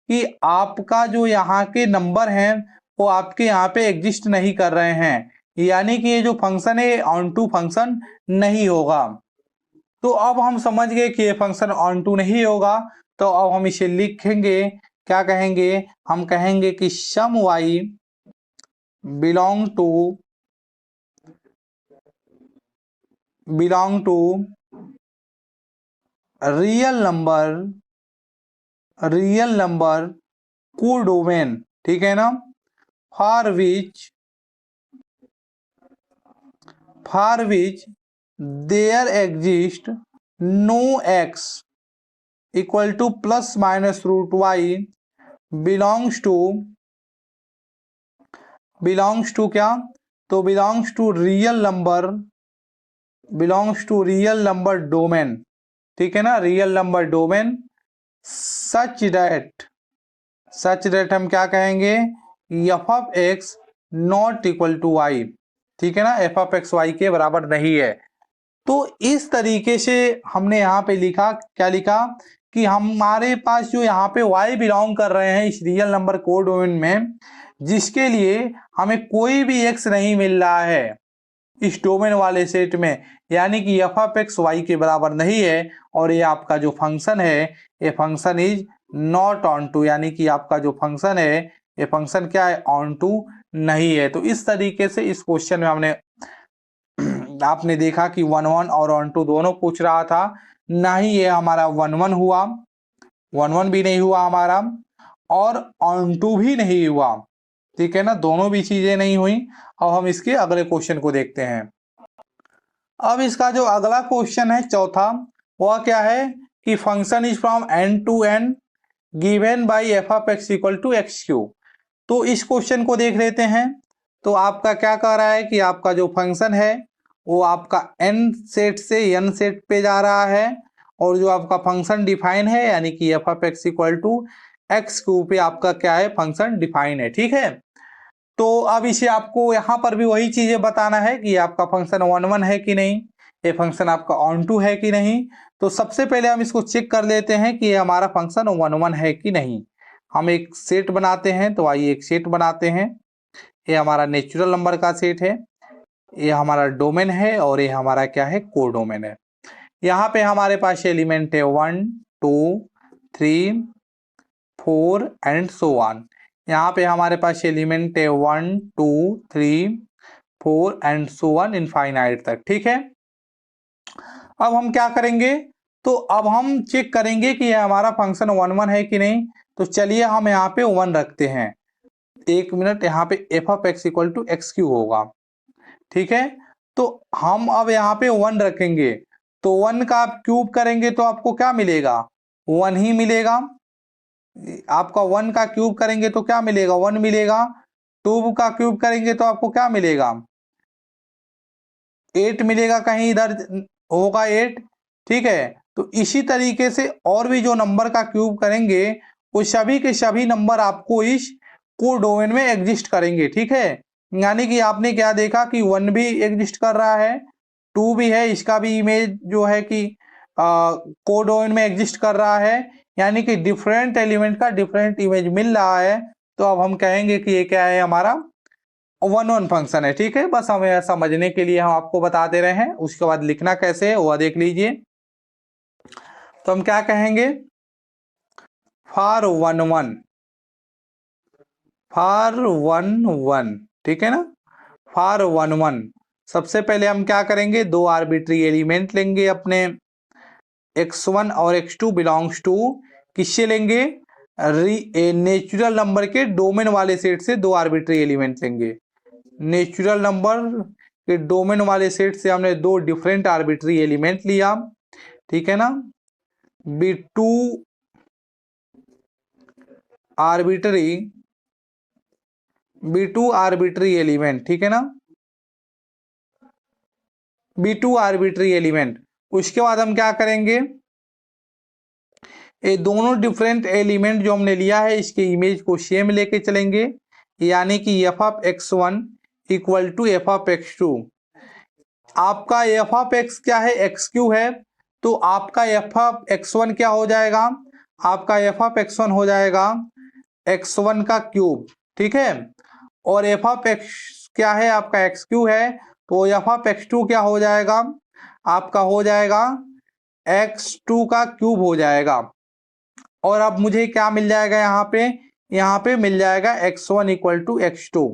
कि आपका जो यहाँ के नंबर हैं वो आपके यहाँ पे एग्जिस्ट नहीं कर रहे हैं, यानी कि ये जो फंक्शन है ऑन टू फंक्शन नहीं होगा। तो अब हम समझ गए कि ये फंक्शन ऑन टू नहीं होगा, तो अब हम इसे लिखेंगे, क्या कहेंगे, हम कहेंगे कि some y belong to real number codomain, ठीक है ना, for which there exist no x equal to ±√y belongs to क्या, तो belongs to real number domain, ठीक है ना, real number domain, such that हम क्या कहेंगे, f of x not equal to y, ठीक है ना, एफ ऑफ एक्स वाई के बराबर नहीं है। तो इस तरीके से हमने यहाँ पे लिखा, क्या लिखा कि हमारे पास जो यहाँ पे y बिलोंग कर रहे हैं इस रियल नंबर कोड डोमेन में, जिसके लिए हमें कोई भी x नहीं मिल रहा है इस डोमेन वाले सेट में, यानी कि एफ ऑफ एक्स वाई के बराबर नहीं है, और ये आपका जो फंक्शन है ये function is not onto, यानी कि आपका जो फंक्शन है ये फंक्शन क्या है, ऑन टू नहीं है। तो इस तरीके से इस क्वेश्चन में हमने आपने देखा कि 1-1 और ऑन टू दोनों पूछ रहा था, ना ही ये हमारा 1-1 हुआ, 1-1 भी नहीं हुआ हमारा, और ऑन टू भी नहीं हुआ, ठीक है ना, दोनों भी चीजें नहीं हुई। अब हम इसके अगले क्वेश्चन को देखते हैं। अब इसका जो अगला क्वेश्चन है चौथा, वह क्या है कि function is from n to n given by f of x equal to x3। तो इस क्वेश्चन को देख लेते हैं। तो आपका क्या कह रहा है कि आपका जो फंक्शन है वो आपका n सेट से n सेट पे जा रहा है, और जो आपका फंक्शन डिफाइन है यानी कि f of x equal to x3 पे आपका क्या है, फंक्शन डिफाइन है, ठीक है। तो अब इसे आपको यहाँ पर भी वही चीजें बताना है कि आपका फंक्शन 1-1 है कि नहीं, ये फंक्शन आपका ऑन टू है कि नहीं। तो सबसे पहले हम इसको चेक कर लेते हैं कि ये हमारा फंक्शन 1-1 है कि नहीं। हम एक सेट बनाते हैं, तो आइए एक सेट बनाते हैं। ये हमारा नेचुरल नंबर का सेट है, ये हमारा डोमेन है, और ये हमारा क्या है, कोडोमेन है। यहाँ पे हमारे पास एलिमेंट है 1, 2, 3, 4 एंड सो ऑन। यहाँ पे हमारे पास एलिमेंट है 1, 2, 3, 4 एंड सो ऑन इनफाइनाइट तक, ठीक है। अब हम क्या करेंगे, तो अब हम चेक करेंगे कि यह हमारा फंक्शन 1-1 है कि नहीं। तो चलिए हम यहाँ पे 1 रखते हैं, 1 मिनट, यहाँ पे f of x equal to x3 होगा, ठीक है। तो हम अब यहाँ पे 1 रखेंगे, तो 1 का आप क्यूब करेंगे तो आपको क्या मिलेगा, 1 ही मिलेगा। आपका 1 का क्यूब करेंगे तो क्या मिलेगा, 1 मिलेगा। 2 का क्यूब करेंगे तो आपको क्या मिलेगा, 8 मिलेगा, कहीं इधर होगा 8, ठीक है। तो इसी तरीके से और भी जो नंबर का क्यूब करेंगे वो सभी के सभी नंबर आपको इस कोडोमेन में एग्जिस्ट करेंगे, ठीक है। यानी कि आपने क्या देखा कि 1 भी एग्जिस्ट कर रहा है, 2 भी है, इसका भी इमेज जो है कि कोडोमेन में एग्जिस्ट कर रहा है, यानी कि डिफरेंट एलिमेंट का डिफरेंट इमेज मिल रहा है। तो अब हम कहेंगे कि ये क्या है, हमारा 1-1 फंक्शन है, ठीक है। बस हमें समझने के लिए हम आपको बताते रहे हैं, उसके बाद लिखना कैसे है वह देख लीजिए। तो हम क्या कहेंगे, फॉर 1-1, ठीक है ना, फॉर 1-1 सबसे पहले हम क्या करेंगे, 2 आर्बिट्री एलिमेंट लेंगे अपने, x1 और x2 बिलोंग्स टू, किससे लेंगे, नेचुरल नंबर के डोमेन वाले सेट से 2 आर्बिट्री एलिमेंट लेंगे। नेचुरल नंबर के डोमेन वाले सेट से हमने दो डिफरेंट आर्बिट्री एलिमेंट लिया, ठीक है ना, B2 आर्बिट्री एलिमेंट, ठीक है ना, B2 आर्बिट्री एलिमेंट। उसके बाद हम क्या करेंगे, ये दोनों डिफरेंट एलिमेंट जो हमने लिया है इसके इमेज को सेम लेके चलेंगे, यानी कि f of x1 equal to f of x2। आपका एफ ऑफ x क्या है, x3 है, तो आपका एफ ऑफ x1 क्या हो जाएगा, आपका एफ ऑफ x1 हो जाएगा x1 का क्यूब, ठीक है, और एफ ऑफ x क्या है, आपका x3 है, तो एफ ऑफ x2 क्या हो जाएगा, आपका हो जाएगा x2 का क्यूब हो जाएगा। और अब मुझे क्या मिल जाएगा, यहाँ पे मिल जाएगा x1 इक्वल टू x2।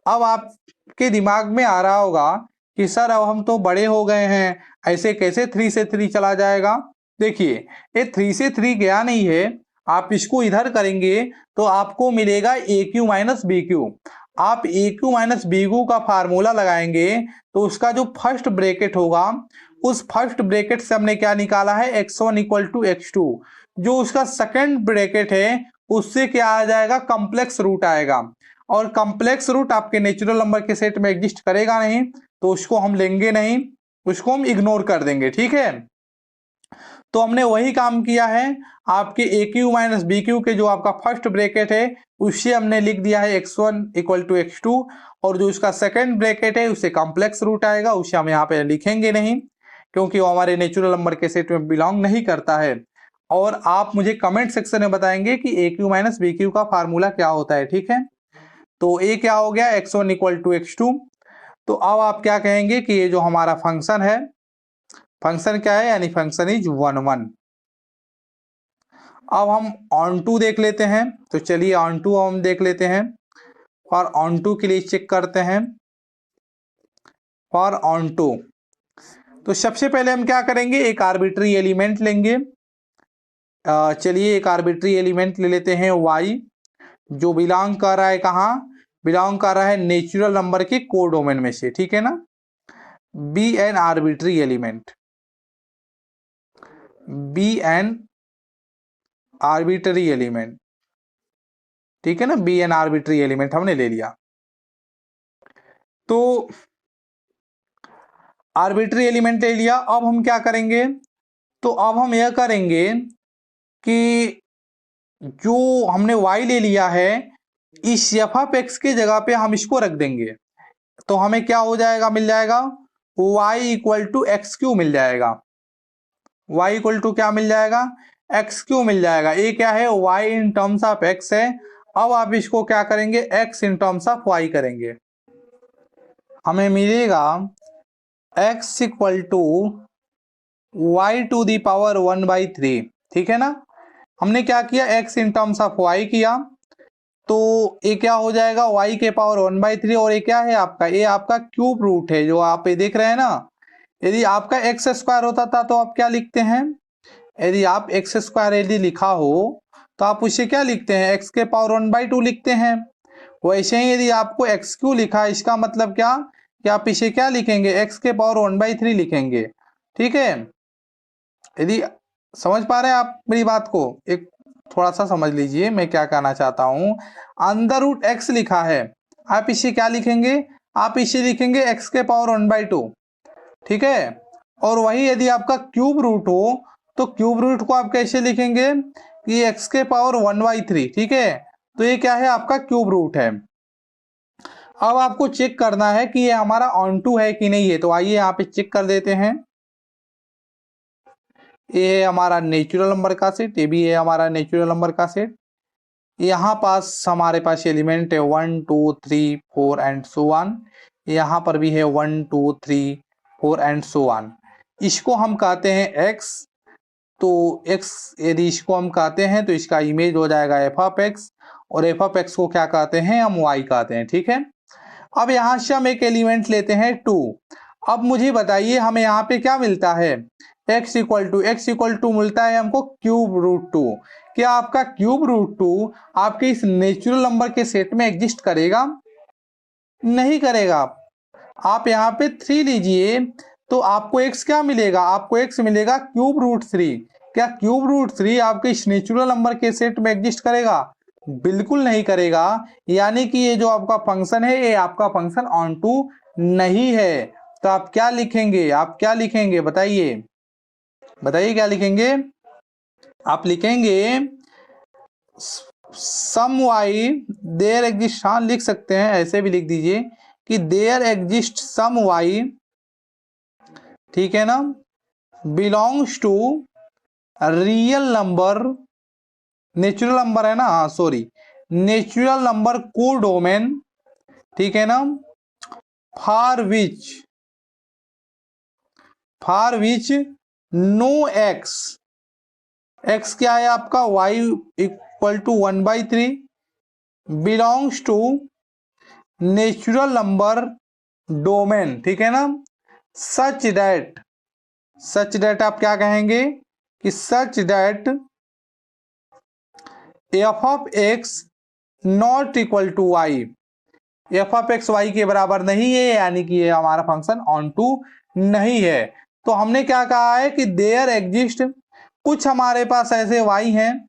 अब आपके दिमाग में आ रहा होगा कि सर अब हम तो बड़े हो गए हैं, ऐसे कैसे 3 से 3 चला जाएगा। देखिए ये 3 से 3 गया नहीं है, आप इसको इधर करेंगे तो आपको मिलेगा AQ माइनस BQ। आप AQ माइनस BQ का फार्मूला लगाएंगे तो उसका जो फर्स्ट ब्रैकेट होगा, उस फर्स्ट ब्रैकेट से हमने क्या निकाला है, x1 इक्वल टू x2। जो उसका सेकंड ब्रैकेट है उससे क्या आ जाएगा, कॉम्प्लेक्स रूट आएगा, और कॉम्प्लेक्स रूट आपके नेचुरल नंबर के सेट में एग्जिस्ट करेगा नहीं, तो उसको हम लेंगे नहीं, उसको हम इग्नोर कर देंगे, ठीक है। तो हमने वही काम किया है, आपके AQ माइनस BQ के जो आपका फर्स्ट ब्रैकेट है उससे हमने लिख दिया है x1 इक्वल टू x2, और जो उसका सेकंड ब्रैकेट है उससे कॉम्प्लेक्स रूट आएगा, उसे हम यहाँ पे लिखेंगे नहीं क्योंकि वो हमारे नेचुरल नंबर के सेट में बिलोंग नहीं करता है। और आप मुझे कमेंट सेक्शन में बताएंगे कि AQ माइनस BQ का फार्मूला क्या होता है, ठीक है। तो ये क्या हो गया, x1 इक्वल टू x2। तो अब आप क्या कहेंगे कि ये जो हमारा फंक्शन है, फंक्शन क्या है, यानी फंक्शन इज 1 1। अब हम ऑन टू देख लेते हैं, तो चलिए ऑन टू हम देख लेते हैं। और ऑन टू के लिए चेक करते हैं, फॉर ऑन टू। तो सबसे पहले हम क्या करेंगे, एक आर्बिट्री एलिमेंट लेंगे। चलिए एक आर्बिट्री एलिमेंट ले लेते हैं y, जो बिलोंग कर रहा है कहाँ, बिलोंग कर रहा है नेचुरल नंबर के कोडोमेन में से, ठीक है ना। Be an arbitrary element, be an arbitrary element, ठीक है ना, बी एन आर्बिट्री एलिमेंट हमने ले लिया। तो आर्बिट्री एलिमेंट ले लिया, अब हम क्या करेंगे, तो अब हम यह करेंगे कि जो हमने y ले लिया है इस एफ ऑफ एक्स के जगह पे हम इसको रख देंगे, तो हमें क्या हो जाएगा, मिल जाएगा y इक्वल टू x3 मिल जाएगा। y इक्वल टू क्या मिल जाएगा, x3 मिल जाएगा। ये क्या है, y in terms of x है। अब आप इसको क्या करेंगे, x in terms of y करेंगे, हमें मिलेगा x equal to y to the power 1/3, ठीक है ना। हमने क्या किया, x in terms of y किया, तो ये क्या हो जाएगा, y के पावर 1/3, और ये क्या है आपका, ये आपका क्यूब रूट है जो आप ये देख रहे हैं ना। यदि आपका एक्स स्क्वायर होता था तो आप क्या लिखते हैं, यदि आप एक्स स्क्वायर यदि लिखा हो तो आप उसे क्या लिखते हैं, x के पावर 1/2 लिखते हैं। वैसे ही यदि आपको x3 लिखा है, इसका मतलब क्या कि आप इसे क्या लिखेंगे, x के पावर 1/3 लिखेंगे, ठीक है। यदि समझ पा रहे हैं आप मेरी बात को, एक थोड़ा सा समझ लीजिए मैं क्या कहना चाहता हूं। अंडर रूट एक्स लिखा है, आप इसे क्या लिखेंगे, आप इसे लिखेंगे x के पावर 1/2, ठीक है। और वही यदि आपका क्यूब रूट हो तो क्यूब रूट को आप कैसे लिखेंगे कि x के पावर 1/3, ठीक है। तो ये क्या है, आपका क्यूब रूट है। अब आपको चेक करना है कि ये हमारा ऑन टू है कि नहीं है, तो आइए यहाँ पे चेक कर देते हैं। ये है हमारा नेचुरल नंबर का सेट, ये भी है हमारा नेचुरल नंबर का सेट। यहाँ पास हमारे पास एलिमेंट है 1 2 3 4 एंड सो ऑन। यहाँ पर भी है 1 2 3 4 एंड सो ऑन। इसको हम कहते हैं x। तो x यदि इसको हम कहते हैं तो इसका इमेज हो जाएगा एफ ऑफ एक्स, और एफ ऑफ एक्स को क्या कहते हैं, हम y कहते हैं, ठीक है। अब यहाँ से हम एक एलिमेंट लेते हैं 2। अब मुझे बताइए हमें यहाँ पे क्या मिलता है, x इक्वल टू मिलता है हमको क्यूब रूट 2। क्या आपका क्यूब रूट 2 आपके इस नेचुरल नंबर के सेट में एग्जिस्ट करेगा, नहीं करेगा। आप यहाँ पे 3 लीजिए तो आपको x क्या मिलेगा, आपको x मिलेगा क्यूब रूट 3। क्या क्यूब रूट 3 आपके इस नेचुरल नंबर के सेट में एग्जिस्ट करेगा? बिल्कुल नहीं करेगा। यानी कि ये जो आपका फंक्शन है ये आपका फंक्शन ऑन टू नहीं है। तो आप क्या लिखेंगे, आप क्या लिखेंगे बताइए, बताइए क्या लिखेंगे? आप लिखेंगे सम वाई देयर एग्जिस्ट, हाँ लिख सकते हैं, ऐसे भी लिख दीजिए कि देयर एग्जिस्ट सम वाई, ठीक है ना, belongs to real number, natural number है ना, हाँ सॉरी, नेचुरल नंबर कोडोमेन, ठीक है ना, for which no x, x क्या है आपका y equal to 1/3 belongs to natural number domain, ठीक है ना, सच दैट आप क्या कहेंगे कि such that f of x not equal to y, f of x y के बराबर नहीं है, यानी कि ये हमारा फंक्शन ऑन टू नहीं है। तो हमने क्या कहा है कि देयर एग्जिस्ट, कुछ हमारे पास ऐसे वाई हैं,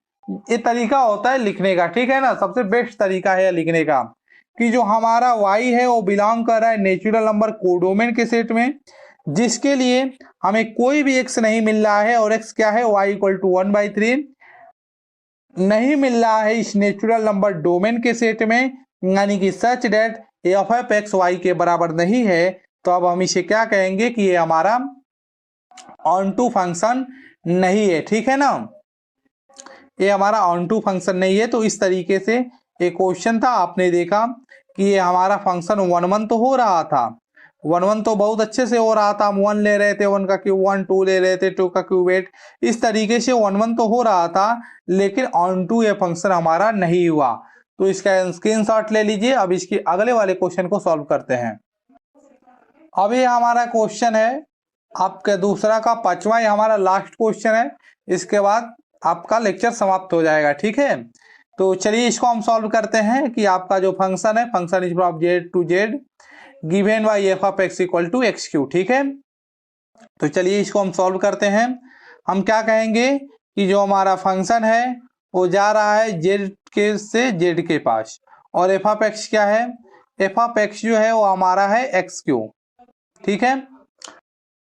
ये तरीका होता है लिखने का, ठीक है ना, सबसे बेस्ट तरीका है लिखने का कि जो हमारा वाई है वो बिलोंग कर रहा है नेचुरल नंबर कोडोमेन के सेट में, जिसके लिए हमें कोई भी एक्स नहीं मिल रहा है, और एक्स क्या है वाई इक्वल टू 1/3 नहीं मिल रहा है इस नेचुरल नंबर डोमेन के सेट में, यानी कि such that f of x y के बराबर नहीं है। तो अब हम इसे क्या कहेंगे कि ये हमारा ऑन टू फंक्शन नहीं है, ठीक है ना, ये हमारा ऑन टू फंक्शन नहीं है। तो इस तरीके से एक क्वेश्चन था, आपने देखा कि ये हमारा फंक्शन 1 1 तो हो रहा था, 1 1 तो बहुत अच्छे से हो रहा था, हम 1 ले रहे थे, 1 का क्यूब 1, 2 ले रहे थे, 2 का क्यूब 8, इस तरीके से 1 1 तो हो रहा था, लेकिन ऑन टू ये फंक्शन हमारा नहीं हुआ। तो इसका स्क्रीनशॉट ले लीजिए। अब इसके अगले वाले क्वेश्चन को सॉल्व करते हैं। अब ये हमारा क्वेश्चन है आपका दूसरा का 5वां, ये हमारा लास्ट क्वेश्चन है, इसके बाद आपका लेक्चर समाप्त हो जाएगा, ठीक है। तो चलिए इसको हम सॉल्व करते हैं कि आपका जो फंक्शन है, function is from Z to Z given by f of x equal to x cube, ठीक है। तो चलिए इसको हम सॉल्व करते हैं। हम क्या कहेंगे कि जो हमारा फंक्शन है वो जा रहा है जेड के से जेड के पास, और एफ ऑफ एक्स क्या है, एफ ऑफ एक्स जो है वो हमारा है एक्स क्यू, ठीक है।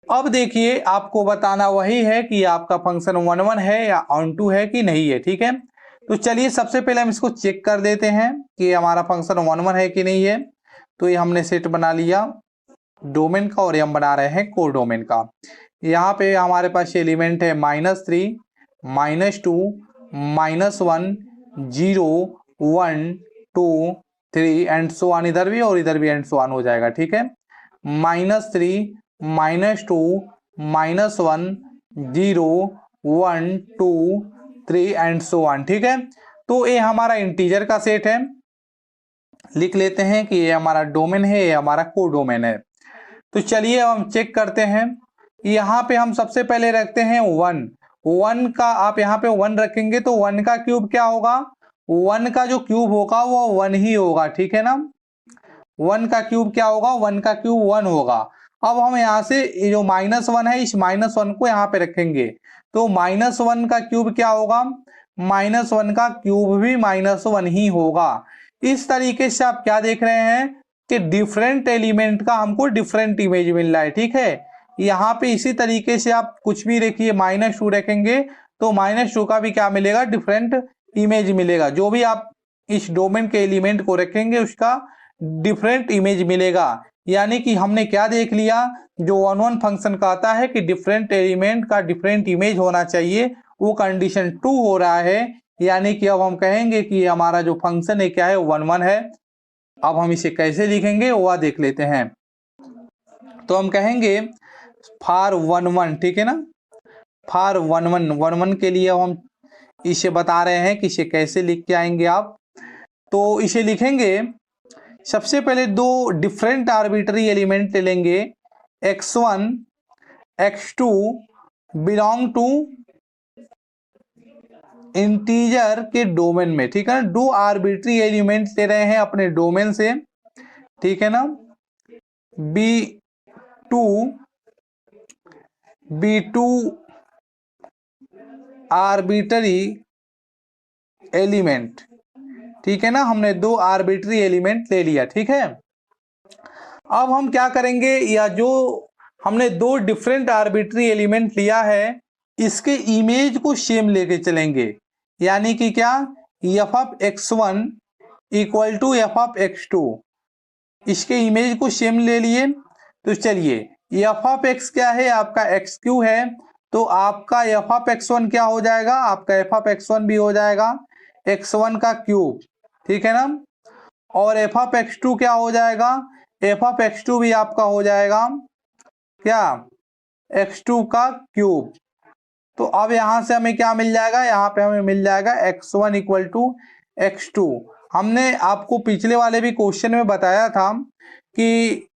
अब देखिए आपको बताना वही है कि आपका फंक्शन 1 1 है या ऑन टू है कि नहीं है, ठीक है। तो चलिए सबसे पहले हम इसको चेक कर देते हैं कि हमारा फंक्शन 1 1 है कि नहीं है। तो ये हमने सेट बना लिया डोमेन का, और ये हम बना रहे हैं कोडोमेन का। यहाँ पे हमारे पास एलिमेंट है -3, -2, -1, 0, 1, 2, 3 एंड सो ऑन, इधर भी और इधर भी एंड सो ऑन हो जाएगा, ठीक है। -3, -2, -1, 0, 1, 2, 3 एंड सो ऑन, ठीक है। तो ये हमारा इंटीजर का सेट है, लिख लेते हैं कि ये हमारा डोमेन है, ये हमारा कोडोमेन है। तो चलिए हम चेक करते हैं। यहाँ पे हम सबसे पहले रखते हैं 1 का, आप यहाँ पे 1 रखेंगे तो 1 का क्यूब क्या होगा, 1 का जो क्यूब होगा वो 1 ही होगा, ठीक है ना। 1 का क्यूब क्या होगा, 1 का क्यूब 1 होगा। अब हम यहाँ से जो -1 है इस -1 को यहाँ पे रखेंगे, तो -1 का क्यूब क्या होगा, -1 का क्यूब भी -1 ही होगा। इस तरीके से आप क्या देख रहे हैं कि डिफरेंट एलिमेंट का हमको डिफरेंट इमेज मिल रहा है, ठीक है। यहाँ पे इसी तरीके से आप कुछ भी रखिए, -2 रखेंगे तो -2 का भी क्या मिलेगा, डिफरेंट इमेज मिलेगा। जो भी आप इस डोमेन के एलिमेंट को रखेंगे उसका डिफरेंट इमेज मिलेगा। यानी कि हमने क्या देख लिया, जो 1 1 फंक्शन कहता है कि डिफरेंट एलिमेंट का डिफरेंट इमेज होना चाहिए, वो कंडीशन ट्रू हो रहा है। यानी कि अब हम कहेंगे कि हमारा जो फंक्शन है क्या है, 1 1 है। अब हम इसे कैसे लिखेंगे वह देख लेते हैं। तो हम कहेंगे फॉर 1 1, ठीक है ना, फॉर 1 1 के लिए हम इसे बता रहे हैं कि इसे कैसे लिख के आएंगे आप। तो इसे लिखेंगे, सबसे पहले दो डिफरेंट आर्बिट्री एलिमेंट ले लेंगे, x1 x2 belong to integer के डोमेन में, ठीक है ना। दो आर्बिट्री एलिमेंट ले रहे हैं अपने डोमेन से, ठीक है ना। B2 आर्बिटरी एलिमेंट, ठीक है ना, हमने दो आर्बिटरी एलिमेंट ले लिया, ठीक है। अब हम क्या करेंगे, या जो हमने दो डिफरेंट आर्बिटरी एलिमेंट लिया है इसके इमेज को सेम लेके चलेंगे, यानी कि क्या, f of x1 equal to f of x2, इसके इमेज को सेम ले लिए। तो चलिए, एफ ऑफ x क्या है, आपका x3 है, तो आपका एफ ऑफ x1 क्या हो जाएगा, आपका एफ ऑफ x1 भी हो जाएगा x1 का क्यूब, ठीक है ना। और एफ ऑफ x2 क्या हो जाएगा, एफ ऑफ x2 भी आपका हो जाएगा क्या, x2 का क्यूब। तो अब यहां से हमें क्या मिल जाएगा, यहाँ पे हमें मिल जाएगा x1 इक्वल टू x2। हमने आपको पिछले वाले भी क्वेश्चन में बताया था कि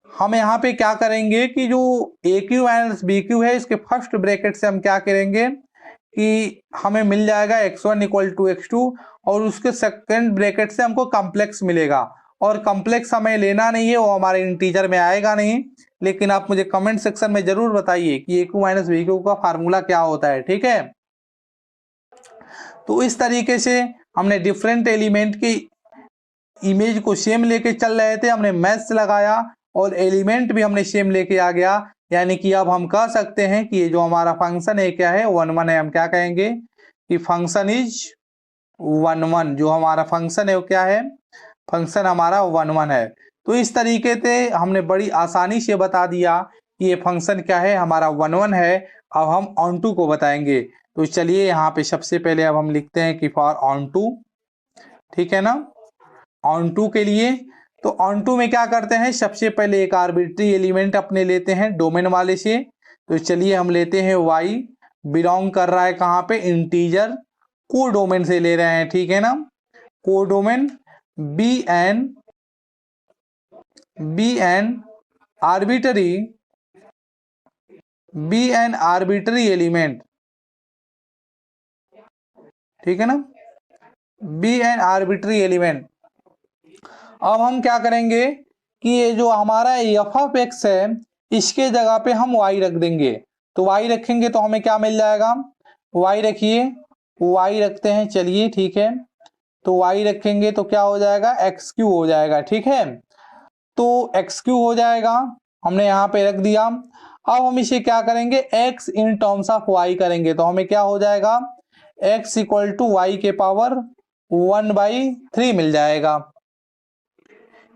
हम यहाँ पे क्या करेंगे कि जो ए क्यू माइनस बी क्यू है इसके फर्स्ट ब्रैकेट से हम क्या करेंगे कि हमें मिल जाएगा x1 इक्वल टू x2, और उसके सेकंड ब्रैकेट से हमको कॉम्प्लेक्स मिलेगा। और कॉम्प्लेक्स हमें लेना नहीं है, वो हमारे इंटीजर में आएगा नहीं, लेकिन आप मुझे कमेंट सेक्शन में जरूर बताइए कि ए क्यू माइनस बी क्यू का फार्मूला क्या होता है, ठीक है। तो इस तरीके से हमने डिफरेंट एलिमेंट की इमेज को सेम लेके चल रहे थे, हमने मैथ्स लगाया और एलिमेंट भी हमने सेम लेके आ गया, यानी कि अब हम कह सकते हैं कि ये जो हमारा फंक्शन है क्या है, 1 1 है। हम क्या कहेंगे कि फंक्शन इज 1 1, जो हमारा फंक्शन है वो क्या है, फंक्शन हमारा 1 1 है। तो इस तरीके से हमने बड़ी आसानी से बता दिया कि ये फंक्शन क्या है, हमारा 1 1 है। अब हम ऑन टू को बताएंगे। तो चलिए यहाँ पे सबसे पहले अब हम लिखते हैं कि फॉर ऑन टू, ठीक है ना। ऑन टू के लिए, तो ऑन टू में क्या करते हैं, सबसे पहले एक आर्बिट्री एलिमेंट अपने लेते हैं डोमेन वाले से। तो चलिए हम लेते हैं y, बिलोंग कर रहा है कहाँ पे, इंटीजर को डोमेन से ले रहे हैं, ठीक है ना। को डोमेन bn आर्बिटरी एलिमेंट, ठीक है ना, bn आर्बिटरी एलिमेंट। अब हम क्या करेंगे कि ये जो हमारा एफ ऑफ एक्स है इसके जगह पे हम y रख देंगे। तो y रखेंगे तो हमें क्या मिल जाएगा, y रखिए, y रखते हैं, चलिए ठीक है। तो y रखेंगे तो क्या हो जाएगा, एक्स क्यू हो जाएगा, ठीक है। तो एक्स क्यू हो जाएगा, हमने यहाँ पे रख दिया। अब हम इसे क्या करेंगे, x in terms of y करेंगे, तो हमें क्या हो जाएगा, x इक्वल टू वाई के पावर 1/3 मिल जाएगा।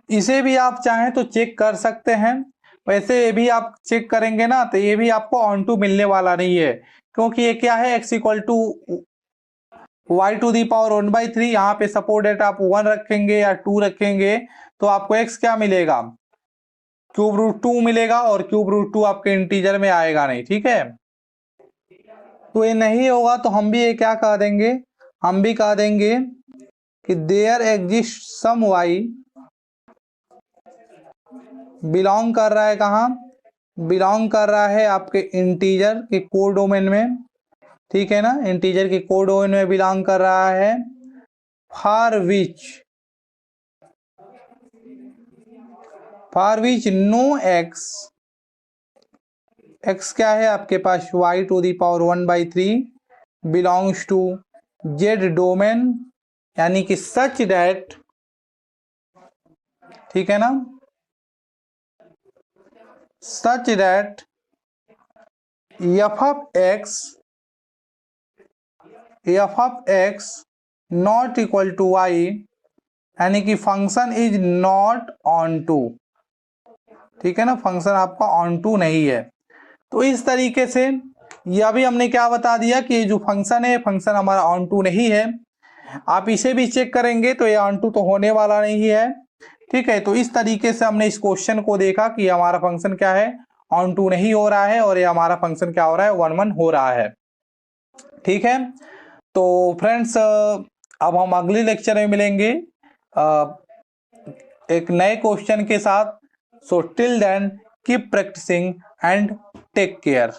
इसे भी आप चाहें तो चेक कर सकते हैं, वैसे ये भी आप चेक करेंगे ना तो ये भी आपको ऑन टू मिलने वाला नहीं है, क्योंकि ये क्या है, x equal to y to the power 1/3। यहाँ पे सपोर्ट डेट आप 1 रखेंगे या 2 रखेंगे तो आपको x क्या मिलेगा, क्यूब रूट 2 मिलेगा, और क्यूब रूट 2 आपके इंटीजर में आएगा नहीं, ठीक है। तो ये नहीं होगा तो हम भी ये क्या कह देंगे, हम भी कह देंगे कि there exist some y belong कर रहा है कहाँ, बिलोंग कर रहा है आपके इंटीजर के कोड डोमेन में, ठीक है ना, इंटीजर के कोड डोमेन में बिलोंग कर रहा है। फॉर विच नो x क्या है आपके पास, y to the power 1/3 belongs to Z domain, यानी कि सच दैट, ठीक है ना, such that f of x not equal to y, यानी कि function is not onto, ठीक है ना, फंक्शन आपका ऑन टू नहीं है। तो इस तरीके से यह भी हमने क्या बता दिया कि जो फंक्शन है फंक्शन हमारा ऑन टू नहीं है। आप इसे भी चेक करेंगे तो ये ऑन टू तो होने वाला नहीं है, ठीक है। तो इस तरीके से हमने इस क्वेश्चन को देखा कि हमारा फंक्शन क्या है, ऑन टू नहीं हो रहा है, और ये हमारा फंक्शन क्या हो रहा है, 1 1 हो रहा है, ठीक है। तो फ्रेंड्स अब हम अगले लेक्चर में मिलेंगे एक नए क्वेश्चन के साथ। So till then keep practicing and take care.